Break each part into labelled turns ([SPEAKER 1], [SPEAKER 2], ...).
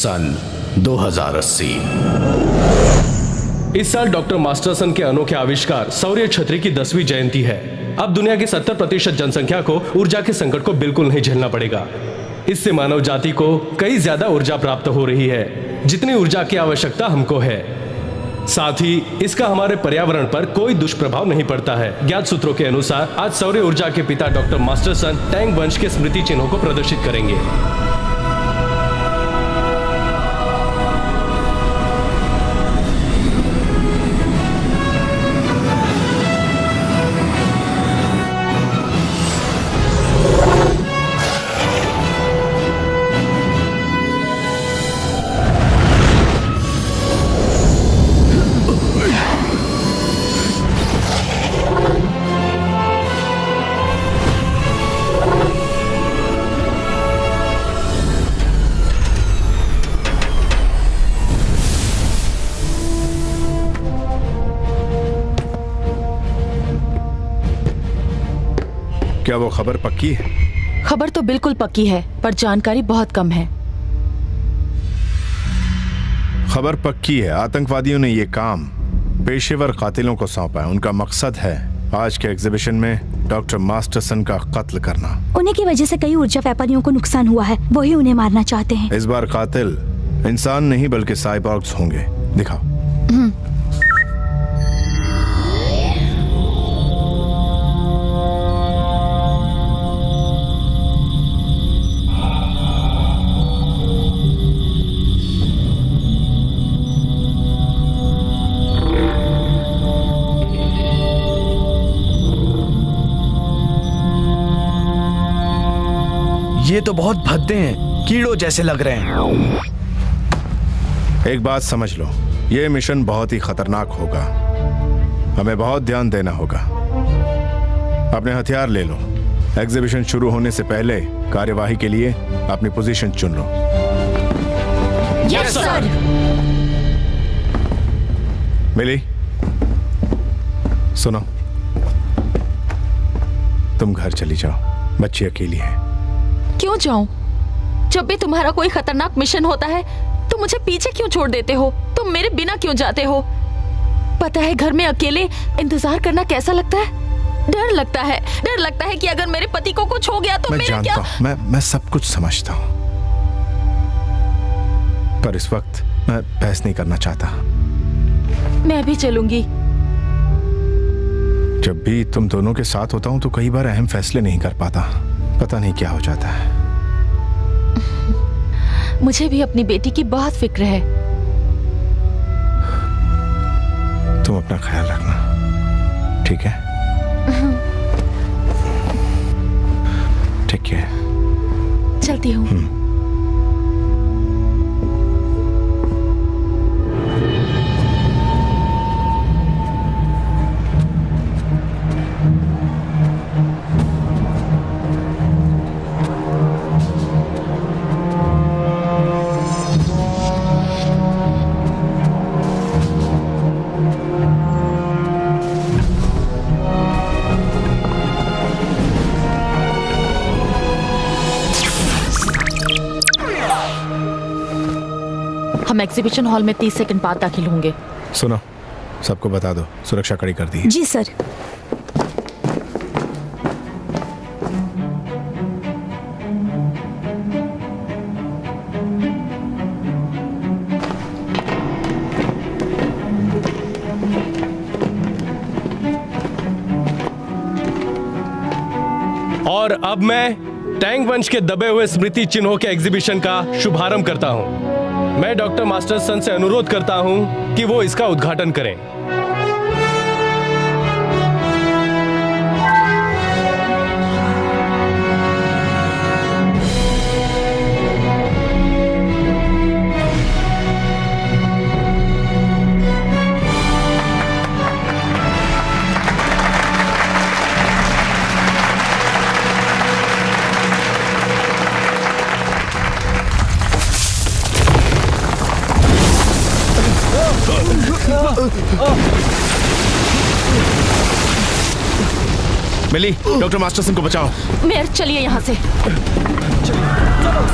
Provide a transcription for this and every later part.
[SPEAKER 1] सन 2080। इस साल डॉक्टर मास्टरसन के अनोखे आविष्कार सौर्य छतरी की 10वीं जयंती है। अब दुनिया की 70% जनसंख्या को ऊर्जा के संकट को बिल्कुल नहीं झेलना पड़ेगा। इससे मानव जाति को कई ज्यादा ऊर्जा प्राप्त हो रही है, जितनी ऊर्जा की आवश्यकता हमको है। साथ ही इसका हमारे पर्यावरण पर कोई दुष्प्रभाव नहीं पड़ता है। ज्ञात सूत्रों के अनुसार आज सौर्य ऊर्जा के पिता डॉक्टर मास्टरसन टैंग वंश के स्मृति चिन्हों को प्रदर्शित करेंगे।
[SPEAKER 2] क्या वो खबर पक्की है?
[SPEAKER 3] खबर तो बिल्कुल पक्की है, पर जानकारी बहुत कम है।
[SPEAKER 2] खबर पक्की है। आतंकवादियों ने ये काम पेशेवर कातिलों को सौंपा है। उनका मकसद है आज के एग्जीबिशन में डॉक्टर मास्टरसन का कत्ल करना।
[SPEAKER 4] उन्हीं की वजह से कई ऊर्जा व्यापारियों को नुकसान हुआ है, वही उन्हें मारना चाहते हैं।
[SPEAKER 2] इस बार कातिल इंसान नहीं बल्कि साइबॉर्ग्स होंगे। दिखाओ।
[SPEAKER 5] ये तो बहुत भद्दे हैं, कीड़ों जैसे लग रहे हैं।
[SPEAKER 2] एक बात समझ लो, ये मिशन बहुत ही खतरनाक होगा। हमें बहुत ध्यान देना होगा। अपने हथियार ले लो। एग्जीबिशन शुरू होने से पहले कार्यवाही के लिए अपनी पोजीशन चुन लो।
[SPEAKER 4] Yes sir.
[SPEAKER 2] मिली, सुनो, तुम घर चली जाओ। बच्ची अकेली है।
[SPEAKER 3] क्यों जाऊं? जब भी तुम्हारा कोई खतरनाक मिशन होता है तो मुझे पीछे क्यों छोड़ देते हो? तुम मेरे बिना क्यों जाते हो? पता है घर में अकेले इंतजार करना कैसा लगता है? डर लगता है। डर लगता है कि अगर मेरे पति को कुछ हो गया तो मेरा क्या?
[SPEAKER 2] मैं सब कुछ समझता हूँ, पर इस वक्त मैं बहस नहीं करना चाहता।
[SPEAKER 3] मैं भी चलूंगी।
[SPEAKER 2] जब भी तुम दोनों के साथ होता हूँ तो कई बार अहम फैसले नहीं कर पाता। पता नहीं क्या हो जाता है।
[SPEAKER 3] मुझे भी अपनी बेटी की बहुत फिक्र है।
[SPEAKER 2] तुम अपना ख्याल रखना, ठीक है? ठीक है,
[SPEAKER 3] चलती हूँ। हम एग्जीबिशन हॉल में 30 सेकंड बाद दाखिल होंगे।
[SPEAKER 2] सुनो, सबको बता दो, सुरक्षा कड़ी कर दी है।
[SPEAKER 4] जी सर।
[SPEAKER 1] और अब मैं टैंग वंश के दबे हुए स्मृति चिन्हों के एग्जीबिशन का शुभारंभ करता हूं। मैं डॉक्टर मास्टरसन से अनुरोध करता हूं कि वो इसका उद्घाटन करें।
[SPEAKER 2] मिली, डॉक्टर मास्टरसन को बचाओ।
[SPEAKER 3] मेयर, चलिए यहाँ से।
[SPEAKER 6] चलो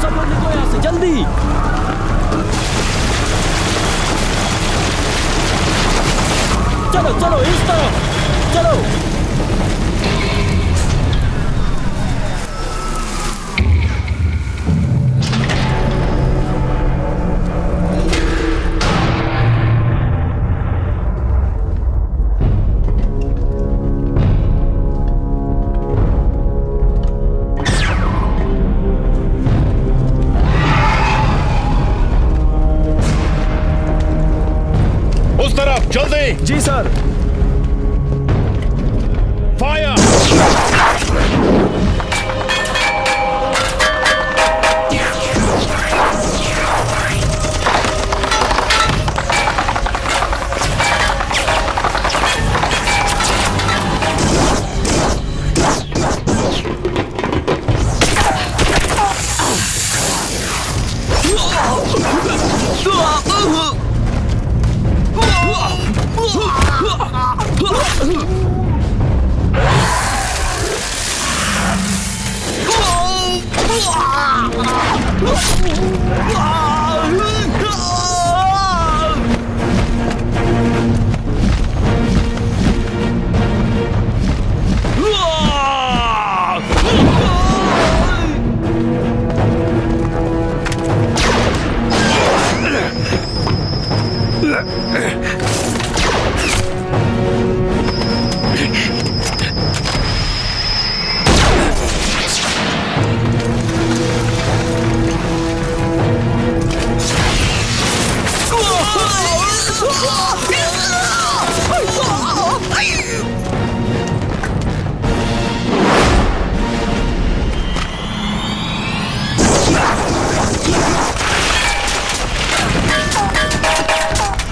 [SPEAKER 6] सब लोग निकलो यहाँ से, जल्दी। चलो चलो इस तरफ चलो।
[SPEAKER 2] उस तरफ जल्दी।
[SPEAKER 5] जी सर।
[SPEAKER 2] फायर।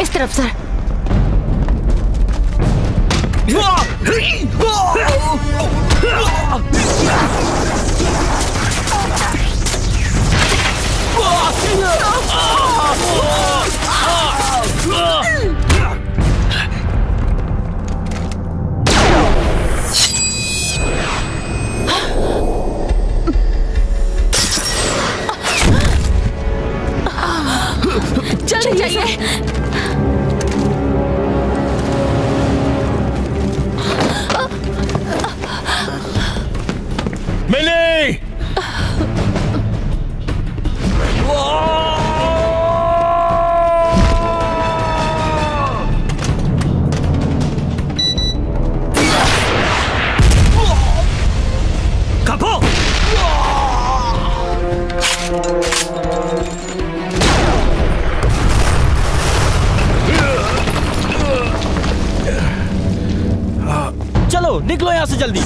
[SPEAKER 3] इस तरफ सर। जल्दी जाइए।
[SPEAKER 2] मिली।
[SPEAKER 5] कापो।
[SPEAKER 6] चलो निकलो यहाँ से जल्दी।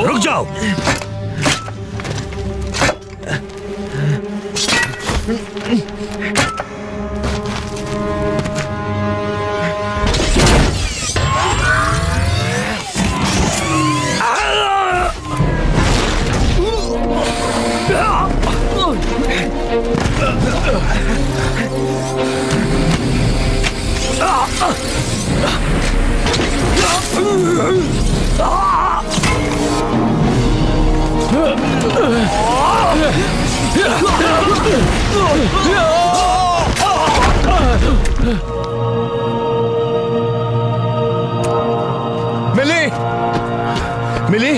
[SPEAKER 5] रुक जाओ।
[SPEAKER 2] मिली मिली।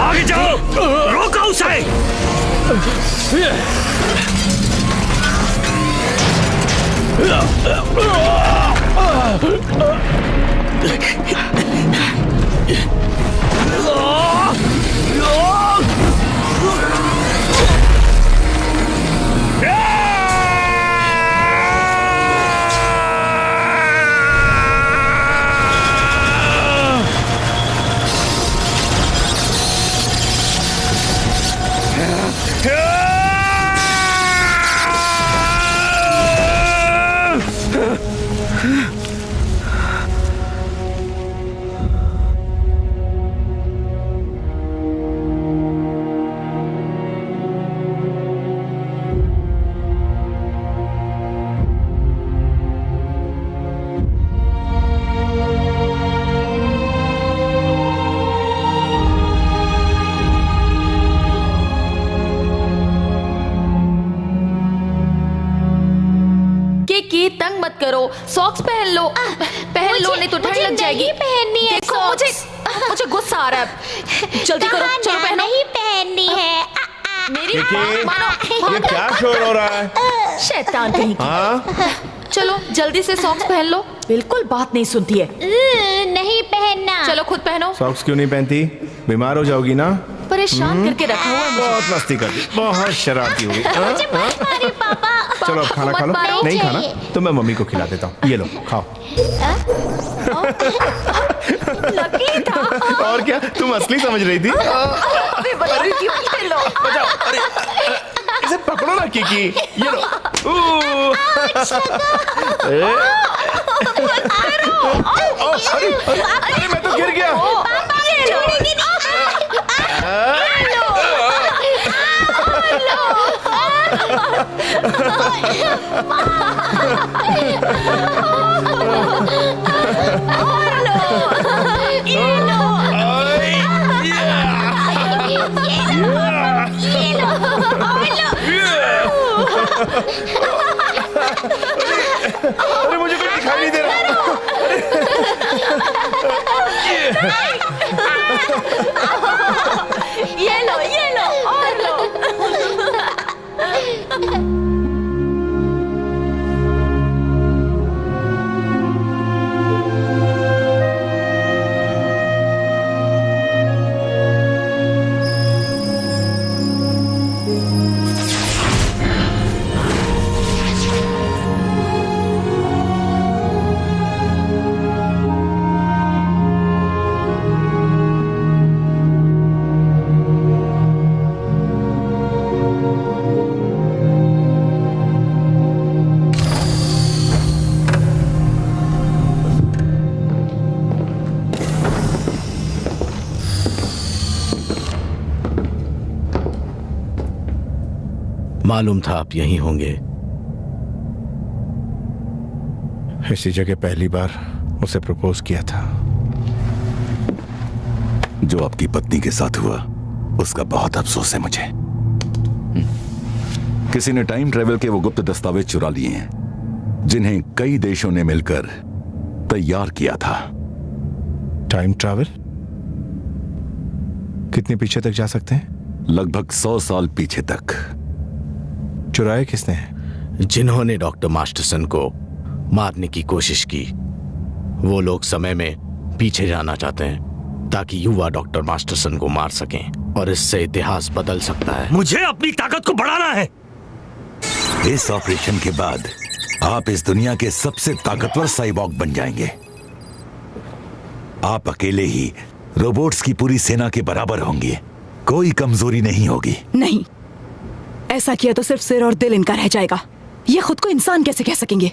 [SPEAKER 7] आगे जाओ, रोको उसे।
[SPEAKER 3] तंग मत करो, सॉक्स पहन लो, पहन लो, नहीं तो ठंड लग जाएगी।
[SPEAKER 8] पहननी है
[SPEAKER 3] देखो मुझे गुस्सा आ रहा है, जल्दी करो, चलो पहनो।
[SPEAKER 8] नहीं पहननी है।
[SPEAKER 3] मेरी बात मानो।
[SPEAKER 2] ये क्या शोर हो रहा है?
[SPEAKER 3] शैतान कहीं की।
[SPEAKER 2] हाँ?
[SPEAKER 3] चलो जल्दी से सॉक्स पहन लो। बिल्कुल बात नहीं सुनती है।
[SPEAKER 8] नहीं पहनना।
[SPEAKER 3] चलो खुद पहनो।
[SPEAKER 2] सॉक्स क्यों नहीं पहनती? बीमार हो जाओगी ना।
[SPEAKER 3] परेशान करके रखा हुआ है।
[SPEAKER 2] बहुत मस्ती कर दी, बहुत शरारती हो गई।
[SPEAKER 8] पापा।
[SPEAKER 2] चलो अब खाना खा लो। नहीं खाना तो मैं मम्मी को खिला देता हूँ, ये लो खाओ।
[SPEAKER 3] लकी था।
[SPEAKER 2] और क्या, तुम असली समझ रही थी? बचाओ, अरे इसे पकड़ो ना किकी, ये लो। अरे मैं तो गिर गया। अरे मुझे कुछ दिखाई नहीं दे रहा।
[SPEAKER 3] ये लो और लो।
[SPEAKER 5] मालूम था आप यहीं होंगे।
[SPEAKER 2] इसी जगह पहली बार उसे प्रपोज किया था।
[SPEAKER 9] जो आपकी पत्नी के साथ हुआ उसका बहुत अफसोस है मुझे। किसी ने टाइम ट्रेवल के वो गुप्त दस्तावेज चुरा लिए हैं जिन्हें कई देशों ने मिलकर तैयार किया था।
[SPEAKER 2] Time travel? कितने पीछे तक जा सकते हैं?
[SPEAKER 9] लगभग 100 साल पीछे तक।
[SPEAKER 2] चुराए किसने?
[SPEAKER 5] जिन्होंने डॉक्टर मास्टरसन को मारने की कोशिश की वो लोग समय में पीछे जाना चाहते हैं ताकि युवा डॉक्टर मास्टरसन को मार सकें और इससे इतिहास बदल सकता है।
[SPEAKER 7] मुझे अपनी ताकत को बढ़ाना है।
[SPEAKER 9] इस ऑपरेशन के बाद आप इस दुनिया के सबसे ताकतवर साइबॉर्ग बन जाएंगे। आप अकेले ही रोबोट्स की पूरी सेना के बराबर होंगे। कोई कमजोरी नहीं होगी।
[SPEAKER 10] नहीं, ऐसा किया तो सिर्फ सिर और दिल इनका रह जाएगा। ये खुद को इंसान कैसे कह सकेंगे?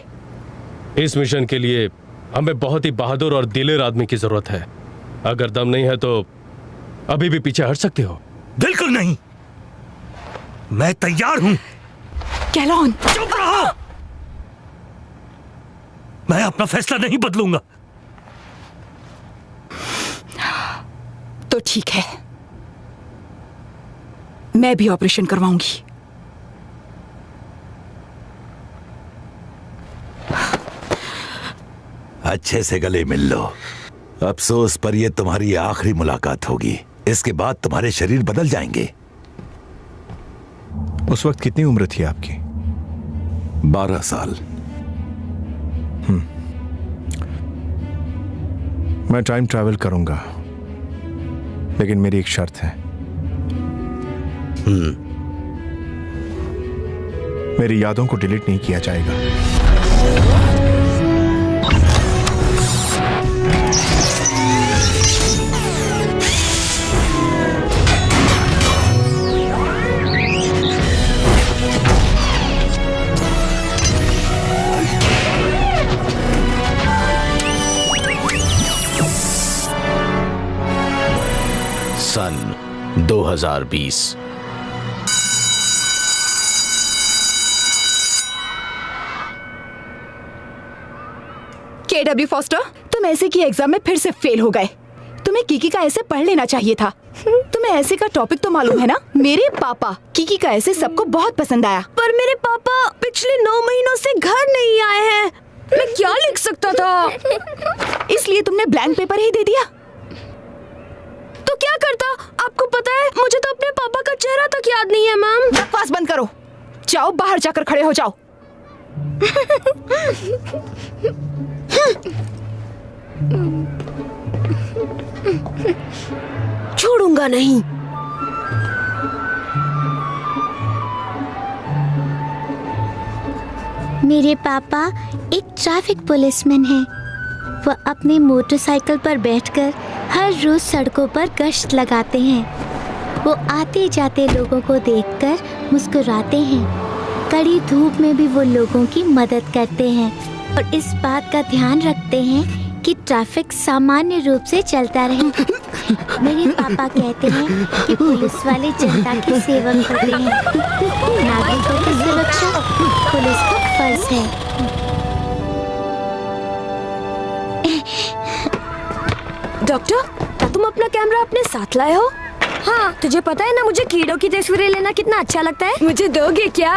[SPEAKER 1] इस मिशन के लिए हमें बहुत ही बहादुर और दिलेर आदमी की जरूरत है। अगर दम नहीं है तो अभी भी पीछे हट सकते हो।
[SPEAKER 7] बिल्कुल नहीं, मैं तैयार हूं।
[SPEAKER 10] कैलॉन,
[SPEAKER 7] चुप रहो। मैं अपना फैसला नहीं बदलूंगा।
[SPEAKER 10] तो ठीक है, मैं भी ऑपरेशन करवाऊंगी।
[SPEAKER 9] अच्छे से गले मिल लो। अफसोस पर यह तुम्हारी आखिरी मुलाकात होगी। इसके बाद तुम्हारे शरीर बदल जाएंगे।
[SPEAKER 2] उस वक्त कितनी उम्र थी आपकी?
[SPEAKER 9] 12 साल।
[SPEAKER 2] मैं टाइम ट्रैवल करूंगा, लेकिन मेरी एक शर्त है। मेरी यादों को डिलीट नहीं किया जाएगा।
[SPEAKER 5] सन 2020।
[SPEAKER 10] KW फॉस्टर, तुम ऐसे की एग्जाम में फिर से फेल हो गए। तुम्हें किकी का ऐसे पढ़ लेना चाहिए था। तुम्हें ऐसे का टॉपिक तो मालूम है ना? मेरे पापा किकी का ऐसे सबको बहुत पसंद आया, पर मेरे पापा पिछले 9 महीनों से घर नहीं आए हैं। मैं क्या लिख सकता था? इसलिए तुमने ब्लैंक पेपर ही दे दिया। तो क्या करता? आपको पता है, मुझे तो अपने पापा का चेहरा तक याद नहीं है। मैम, बकवास बंद करो। जाओ, बाहर जाकर खड़े हो जाओ। छोड़ूंगा नहीं।
[SPEAKER 8] मेरे पापा एक ट्रैफिक पुलिसमैन हैं। वो अपने मोटरसाइकिल पर बैठकर हर रोज सड़कों पर गश्त लगाते हैं। वो आते जाते लोगों को देखकर मुस्कुराते हैं। कड़ी धूप में भी वो लोगों की मदद करते हैं और इस बात का ध्यान रखते हैं कि ट्रैफिक सामान्य रूप से चलता रहे। मेरे पापा कहते हैं कि पुलिस वाले जनता की सेवा करते हैं। नागरिकों की सुरक्षा पुलिस का फर्ज है।
[SPEAKER 10] डॉक्टर, क्या तुम अपना कैमरा अपने साथ लाए हो? हाँ, तुझे पता है ना मुझे कीड़ों की तस्वीरें लेना कितना अच्छा लगता है। मुझे दोगे क्या?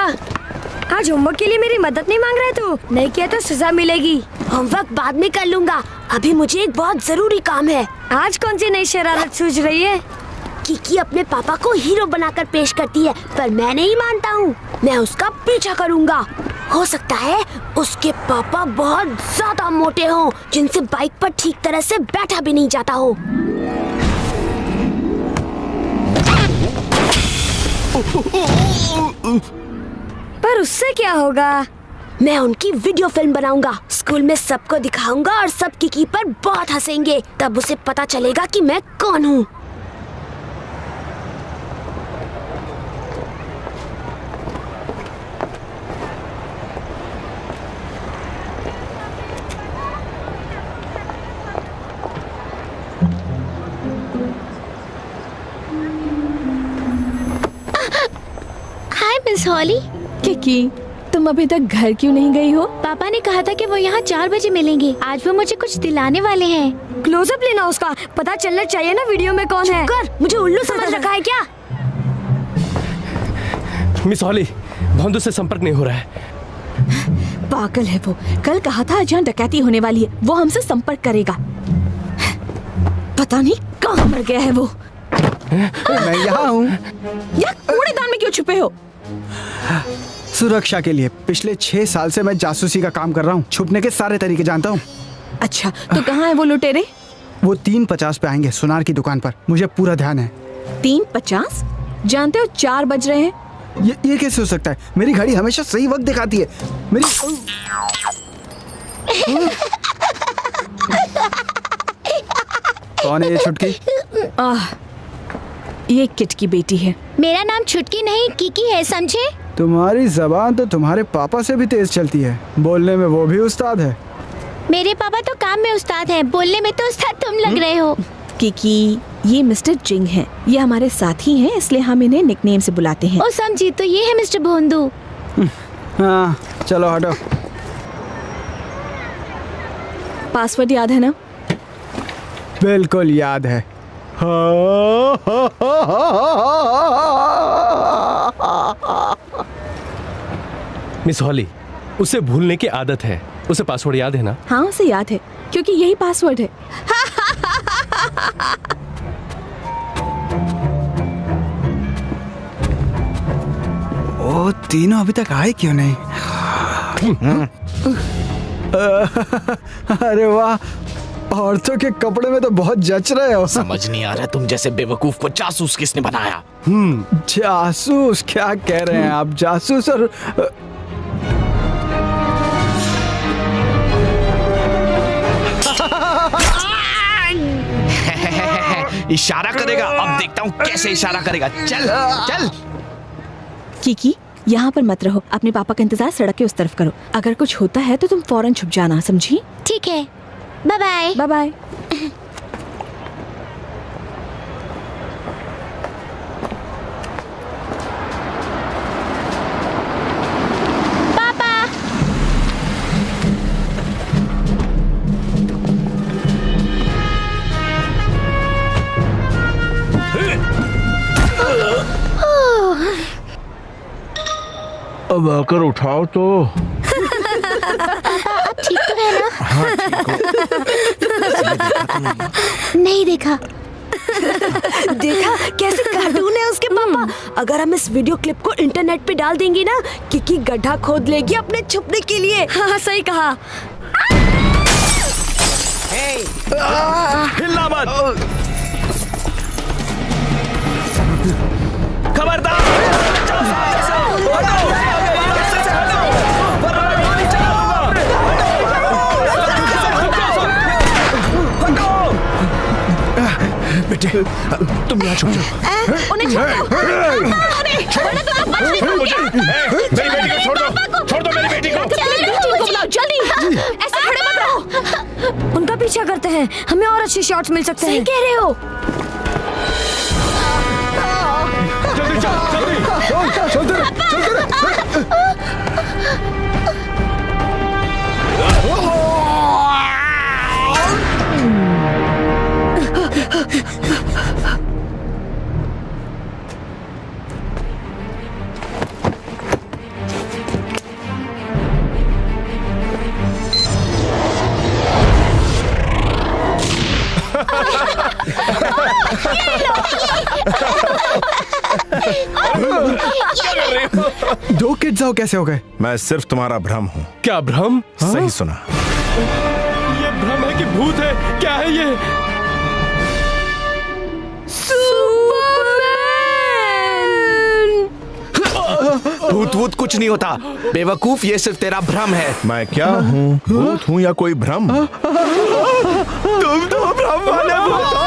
[SPEAKER 10] आज होमवर्क के लिए मेरी मदद नहीं मांग रहे तो? नहीं किया तो सजा मिलेगी। होमवर्क बाद में कर लूंगा, अभी मुझे एक बहुत जरूरी काम है। आज कौन सी नई शरारत सूझ रही है? किकी अपने पापा को हीरो बनाकर पेश करती है, पर मैं नहीं मानता हूँ। मैं उसका पीछा करूँगा। हो सकता है उसके पापा बहुत ज्यादा मोटे हों, जिनसे बाइक पर ठीक तरह से बैठा भी नहीं जाता हो। पर उससे क्या होगा? मैं उनकी वीडियो फिल्म बनाऊंगा, स्कूल में सबको दिखाऊंगा और सब किकी पर बहुत हंसेंगे। तब उसे पता चलेगा कि मैं कौन हूँ।
[SPEAKER 8] हाय मिस हॉली।
[SPEAKER 3] किकी, तुम अभी तक घर क्यों नहीं गई हो?
[SPEAKER 8] पापा ने कहा था कि वो यहाँ 4 बजे मिलेंगे। आज वो मुझे कुछ दिलाने वाले हैं।
[SPEAKER 10] क्लोजअप लेना उसका, पता चलना चाहिए ना वीडियो में कौन है। कर, मुझे उल्लू समझ रखा है क्या?
[SPEAKER 1] मिस हॉली, भोंदू से संपर्क नहीं हो रहा है।
[SPEAKER 3] पागल है वो। कल कहा था आज यहाँ डकैती होने वाली है, वो हमसे संपर्क करेगा। पता नहीं कहाँ मर गया है वो।
[SPEAKER 11] मैं यहाँ हूँ।
[SPEAKER 3] यहाँ कूड़ेदान में क्यों छुपे हो?
[SPEAKER 11] सुरक्षा के लिए। पिछले 6 साल से मैं जासूसी का काम कर रहा हूँ। छुपने के सारे तरीके जानता हूँ।
[SPEAKER 12] अच्छा, तो कहाँ है वो लुटेरे?
[SPEAKER 11] वो 3:50 पे आएंगे सुनार की दुकान पर, मुझे पूरा ध्यान है।
[SPEAKER 12] 3:50? जानते हो 4 बज रहे हैं।
[SPEAKER 11] ये कैसे हो सकता है? मेरी घड़ी हमेशा सही वक्त दिखाती है। मेरी कौन है ये छुटकी?
[SPEAKER 12] ये किट की बेटी है।
[SPEAKER 8] मेरा नाम छुटकी नहीं किकी है, समझे?
[SPEAKER 11] तुम्हारी जबान तो तुम्हारे पापा से भी तेज चलती है, बोलने में वो भी उस्ताद है।
[SPEAKER 8] मेरे पापा तो काम में उस्ताद हैं, बोलने में तो उस्ताद तुम लग रहे हो।
[SPEAKER 12] किकी, ये मिस्टर जिंग हैं। ये हमारे साथी हैं, इसलिए हम इन्हें निकनेम से बुलाते हैं।
[SPEAKER 8] ओ समझी, तो ये है मिस्टर भोंदू।
[SPEAKER 11] हाँ चलो हटो।
[SPEAKER 12] पासवर्ड याद है ना?
[SPEAKER 11] बिल्कुल याद है।
[SPEAKER 1] मिस हॉली, उसे भूलने की आदत है। उसे पासवर्ड याद है ना?
[SPEAKER 12] हाँ, उसे याद है, क्योंकि यही पासवर्ड है।
[SPEAKER 11] ओ तीनों अभी तक आए क्यों नहीं? अरे वाह, औरतों के कपड़े में तो बहुत जच रहे हो।
[SPEAKER 5] समझ नहीं आ रहा तुम जैसे बेवकूफ को जासूस किसने बनाया?
[SPEAKER 11] जासूस? क्या कह रहे हैं आप? जासूस और
[SPEAKER 5] इशारा करेगा, अब देखता हूँ कैसे इशारा करेगा। चल चल।
[SPEAKER 12] किकी, यहाँ पर मत रहो, अपने पापा का इंतजार सड़क के उस तरफ करो। अगर कुछ होता है तो तुम फौरन छुप जाना, समझी?
[SPEAKER 8] ठीक है, बाय बाय।
[SPEAKER 12] Bye bye.
[SPEAKER 2] अब आकर उठाओ तो।
[SPEAKER 8] ठीक तो है ना?
[SPEAKER 2] हाँ ठीक हो।
[SPEAKER 8] नहीं देखा।
[SPEAKER 10] देखा कैसे कार्टून है उसके पापा। अगर हम इस वीडियो क्लिप को इंटरनेट पे डाल देंगे ना, किकी गड्ढा खोद लेगी अपने छुपने के लिए। हाँ सही कहा।
[SPEAKER 6] हिलना मत। खबरदार।
[SPEAKER 2] बेटे तुम यहाँ छुप जाओ।
[SPEAKER 3] उन्हें छोड़ दो। वरना तुम लोग बच नहीं पाओगे।
[SPEAKER 2] मेरी बेटी को छोड़ दो, छोड़ दो मेरी बेटी को।
[SPEAKER 3] को बुलाओ जल्दी। ऐसे खड़े मत रहो।
[SPEAKER 10] उनका पीछा करते हैं, हमें और अच्छे शॉट्स मिल सकते हैं।
[SPEAKER 8] सही कह रहे हो।
[SPEAKER 1] जल्दी चल, जल्दी।
[SPEAKER 11] दो किड्स आओ कैसे हो गए?
[SPEAKER 2] मैं सिर्फ तुम्हारा भ्रम हूँ।
[SPEAKER 1] क्या भ्रम?
[SPEAKER 2] सही सुना।
[SPEAKER 1] ये भ्रम है कि भूत है? क्या है ये?
[SPEAKER 5] भूत वूत कुछ नहीं होता बेवकूफ, ये सिर्फ तेरा भ्रम है।
[SPEAKER 2] मैं क्या हूँ, भूत हूँ या कोई भ्रम?
[SPEAKER 5] तुम तो भ्रम वाले भूत हो।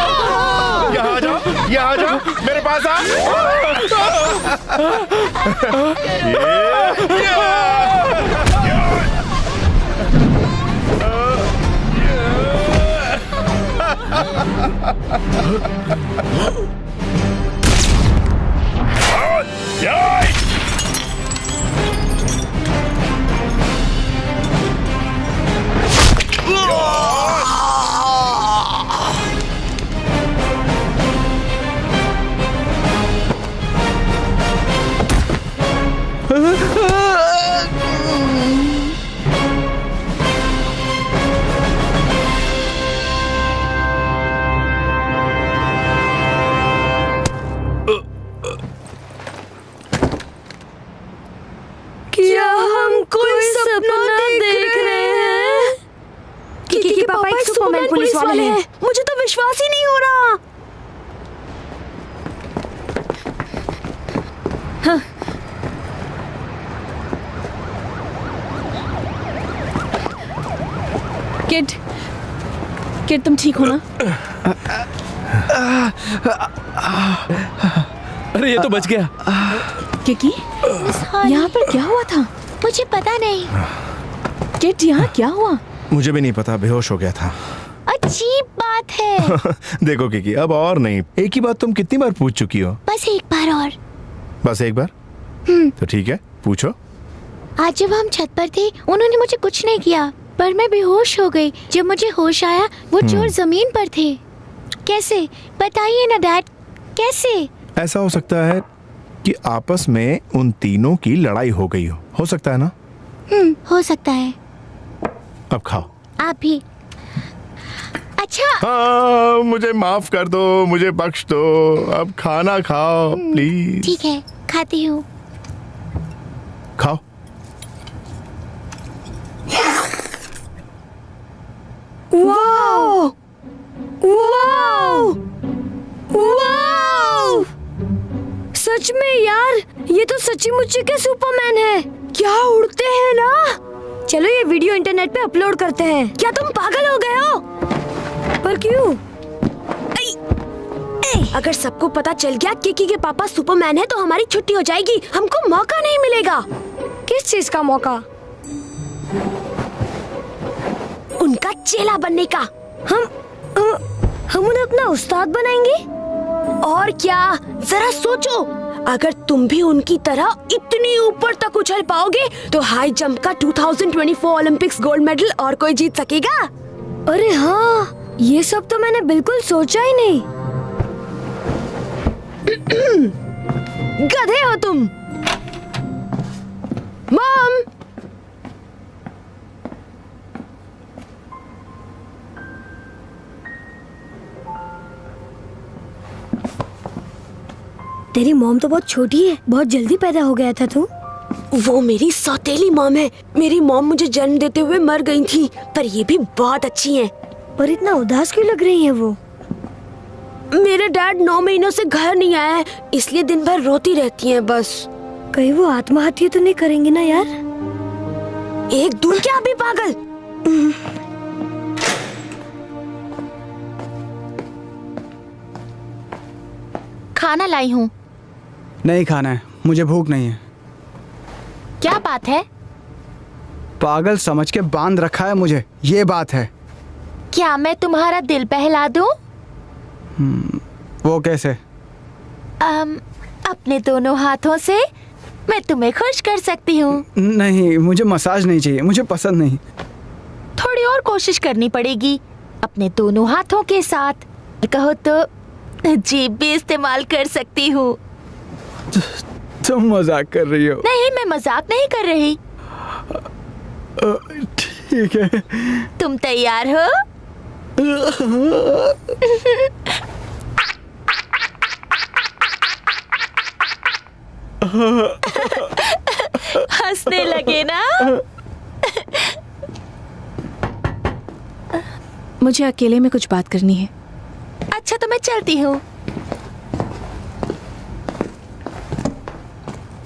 [SPEAKER 2] यहाँ आ जाओ, यहाँ आ जाओ, मेरे पास आ।
[SPEAKER 10] वाले
[SPEAKER 3] है।
[SPEAKER 10] हैं। मुझे तो विश्वास ही नहीं हो रहा। हाँ।
[SPEAKER 12] किड, किड तुम ठीक हो ना?
[SPEAKER 1] अरे ये तो बच गया।
[SPEAKER 12] किकी, यहाँ पर क्या हुआ था?
[SPEAKER 8] मुझे पता नहीं।
[SPEAKER 12] किड, यहाँ क्या हुआ?
[SPEAKER 2] मुझे भी नहीं पता, बेहोश हो गया था।
[SPEAKER 8] अजीब बात है।
[SPEAKER 2] देखो किकी, अब और नहीं। एक ही बात तुम कितनी बार पूछ चुकी हो?
[SPEAKER 8] बस एक बार और।
[SPEAKER 2] बस एक बार? तो ठीक है, पूछो।
[SPEAKER 8] आज जब हम छत पर थे उन्होंने मुझे कुछ नहीं किया, पर मैं बेहोश हो गई। जब मुझे होश आया वो चोर जमीन पर थे। कैसे? बताइए ना डैड, कैसे?
[SPEAKER 2] ऐसा हो सकता है कि आपस में उन तीनों की लड़ाई हो गई हो सकता है ना?
[SPEAKER 8] हो सकता है।
[SPEAKER 2] अब खाओ।
[SPEAKER 8] आप भी। अच्छा।
[SPEAKER 2] हाँ, मुझे माफ कर दो, मुझे बख्श दो। अब खाना खाओ प्लीज।
[SPEAKER 8] ठीक है, खाती हूँ।
[SPEAKER 2] खाओ।
[SPEAKER 10] वाओ! वाओ! वाओ! सच में यार, ये तो सच्ची मुच्ची के सुपरमैन है। क्या उड़ते हैं ना। चलो ये वीडियो इंटरनेट पे अपलोड करते हैं। क्या तुम पागल हो गए हो? पर क्यों? अगर सबको पता चल गया किकी के पापा सुपरमैन है तो हमारी छुट्टी हो जाएगी। हमको मौका नहीं मिलेगा। किस चीज का मौका? उनका चेला बनने का। हम उन्हें अपना उस्ताद बनाएंगे। और क्या, जरा सोचो, अगर तुम भी उनकी तरह इतनी ऊपर तक उछल पाओगे तो हाई जंप का 2024 ओलंपिक्स गोल्ड मेडल और कोई जीत सकेगा। अरे हाँ, ये सब तो मैंने बिल्कुल सोचा ही नहीं। गधे हो तुम। मॉम, तेरी मॉम तो बहुत छोटी है, बहुत जल्दी पैदा हो गया था तू। वो मेरी सौतेली मॉम है। मेरी मॉम मुझे जन्म देते हुए मर गई थी, पर ये भी बहुत अच्छी हैं। पर इतना उदास क्यों लग रही है वो? मेरे डैड 9 महीनों से घर नहीं आया है, इसलिए दिन भर रोती रहती हैं बस। कहीं वो आत्महत्या तो नहीं करेंगी ना यार? एक दूर क्या अभी पागल।
[SPEAKER 3] खाना लाई हूँ।
[SPEAKER 11] नहीं खाना है, मुझे भूख नहीं है।
[SPEAKER 3] क्या बात है?
[SPEAKER 11] पागल समझ के बांध रखा है मुझे, ये बात है।
[SPEAKER 3] क्या मैं तुम्हारा दिल बहला दूं?
[SPEAKER 11] वो कैसे?
[SPEAKER 3] अपने दोनों हाथों से मैं तुम्हें खुश कर सकती हूँ।
[SPEAKER 11] नहीं, मुझे मसाज नहीं चाहिए, मुझे पसंद नहीं।
[SPEAKER 3] थोड़ी और कोशिश करनी पड़ेगी। अपने दोनों हाथों के साथ कहो तो जीभ भी इस्तेमाल कर सकती हूँ।
[SPEAKER 11] तुम मजाक कर रही हो?
[SPEAKER 3] नहीं, मैं मजाक नहीं कर रही।
[SPEAKER 11] ठीक है।
[SPEAKER 3] तुम तैयार हो? हंसने लगे ना?
[SPEAKER 12] मुझे अकेले में कुछ बात करनी है।
[SPEAKER 3] अच्छा तो मैं चलती हूँ।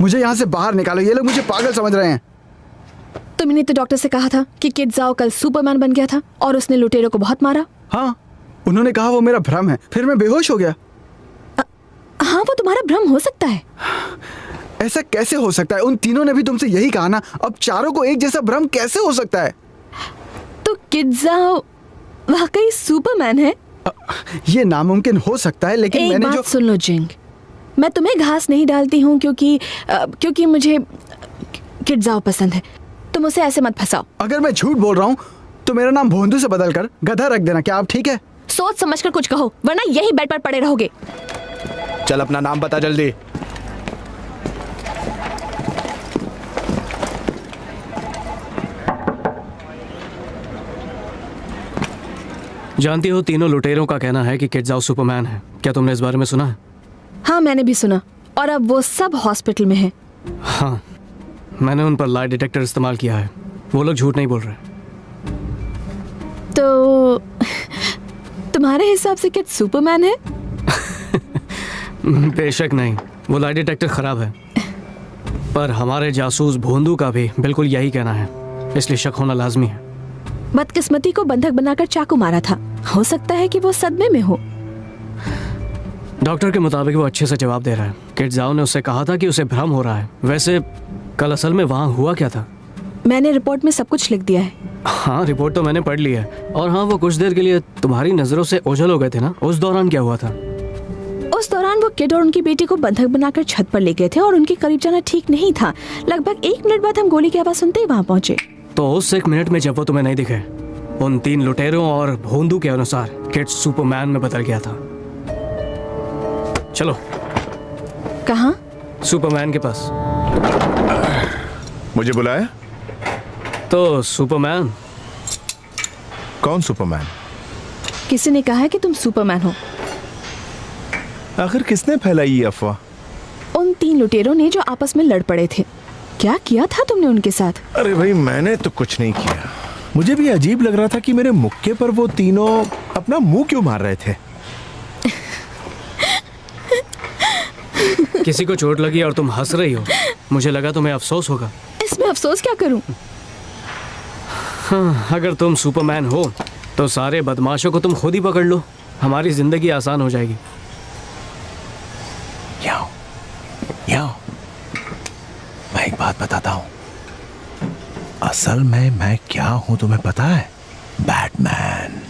[SPEAKER 11] मुझे यहाँ से बाहर निकालो, ये लोग मुझे पागल समझ रहे हैं।
[SPEAKER 12] तुमने तो डॉक्टर से कहा था कि किड जाओ कल सुपरमैन बन गया था और उसने लुटेरों को बहुत मारा।
[SPEAKER 11] हाँ, उन्होंने कहा वो मेरा भ्रम है, फिर मैं बेहोश हो गया।
[SPEAKER 12] हाँ, वो तुम्हारा भ्रम हो सकता है।
[SPEAKER 11] ऐसा कैसे हो सकता है? उन तीनों ने भी तुमसे यही कहा ना। अब चारों को एक जैसा भ्रम कैसे हो सकता है?
[SPEAKER 12] तो किड जाओ वाकई सुपरमैन है?
[SPEAKER 11] ये नामुमकिन हो सकता है, लेकिन
[SPEAKER 12] एक
[SPEAKER 11] मैंने
[SPEAKER 12] बात
[SPEAKER 11] जो
[SPEAKER 12] सुन लो जिंग, मैं तुम्हें घास नहीं डालती हूँ क्योंकि मुझे किड जाओ पसंद है। तुम उसे ऐसे मत फंसाओ।
[SPEAKER 11] अगर मैं झूठ बोल रहा हूँ तो मेरा नाम भोंदू से बदलकर गधा रख देना। क्या आप ठीक है?
[SPEAKER 12] सोच समझकर कुछ कहो, वरना यही बेड पर पड़े रहोगे।
[SPEAKER 5] चल अपना नाम बता जल्दी।
[SPEAKER 6] जानती हो, तीनों लुटेरों का कहना है कि किड जाओ सुपरमैन है। क्या तुमने इस बारे में सुना है?
[SPEAKER 12] हाँ, मैंने भी सुना, और अब वो सब हॉस्पिटल में है।
[SPEAKER 6] हाँ, मैंने उन पर लाई डिटेक्टर इस्तेमाल किया है। वो लोग झूठ नहीं बोल रहे।
[SPEAKER 12] तो तुम्हारे हिसाब से किड सुपरमैन है?
[SPEAKER 6] बेशक नहीं, वो लाई डिटेक्टर खराब है। पर हमारे जासूस भोंदू का भी बिल्कुल यही कहना है, इसलिए शक होना लाजमी है।
[SPEAKER 12] बदकिस्मती को बंधक बनाकर चाकू मारा था, हो सकता है कि वो सदमे में हो।
[SPEAKER 6] डॉक्टर के मुताबिक वो अच्छे से जवाब दे रहा है। किड जाओ ने उससे कहा था कि उसे भ्रम हो रहा है। वैसे कल असल में वहाँ हुआ क्या था?
[SPEAKER 12] मैंने रिपोर्ट में सब कुछ लिख दिया है।
[SPEAKER 6] हाँ, रिपोर्ट तो मैंने पढ़ ली है। और हाँ, वो कुछ देर के लिए तुम्हारी नजरों से ओझल हो गए थे ना, उस दौरान क्या हुआ था?
[SPEAKER 12] उस दौरान वो किड और उनकी बेटी को बंधक बनाकर छत पर ले गए थे और उनके करीब जाना ठीक नहीं था। लगभग 1 मिनट बाद हम गोली की आवाज सुनते ही वहाँ पहुँचे।
[SPEAKER 6] तो उस 1 मिनट में जब वो तुम्हें नहीं दिखे, उन 3 लुटेरों और भोंदू के अनुसार किड सुपरमैन में बदल गया था। चलो।
[SPEAKER 12] कहाँ?
[SPEAKER 6] सुपरमैन के पास।
[SPEAKER 2] मुझे बुलाया?
[SPEAKER 6] तो सुपरमैन।
[SPEAKER 2] कौन सुपरमैन?
[SPEAKER 12] किसी ने कहा है कि तुम सुपरमैन हो।
[SPEAKER 2] आखिर किसने फैलाई ये अफवाह?
[SPEAKER 12] उन 3 लुटेरों ने जो आपस में लड़ पड़े थे। क्या किया था तुमने उनके साथ?
[SPEAKER 2] अरे भाई, मैंने तो कुछ नहीं किया। मुझे भी अजीब लग रहा था कि मेरे मुक्के पर वो तीनों अपना मुंह क्यों मार रहे थे।
[SPEAKER 6] किसी को चोट लगी और तुम हंस रही हो, मुझे लगा तुम्हें अफसोस होगा।
[SPEAKER 12] इसमें अफसोस क्या करूं?
[SPEAKER 6] हाँ, अगर तुम सुपरमैन हो तो सारे बदमाशों को तुम खुद ही पकड़ लो, हमारी जिंदगी आसान हो जाएगी।
[SPEAKER 9] याओ, याओ, मैं एक बात बताता हूँ। असल में मैं क्या हूँ तुम्हें पता है? बैटमैन।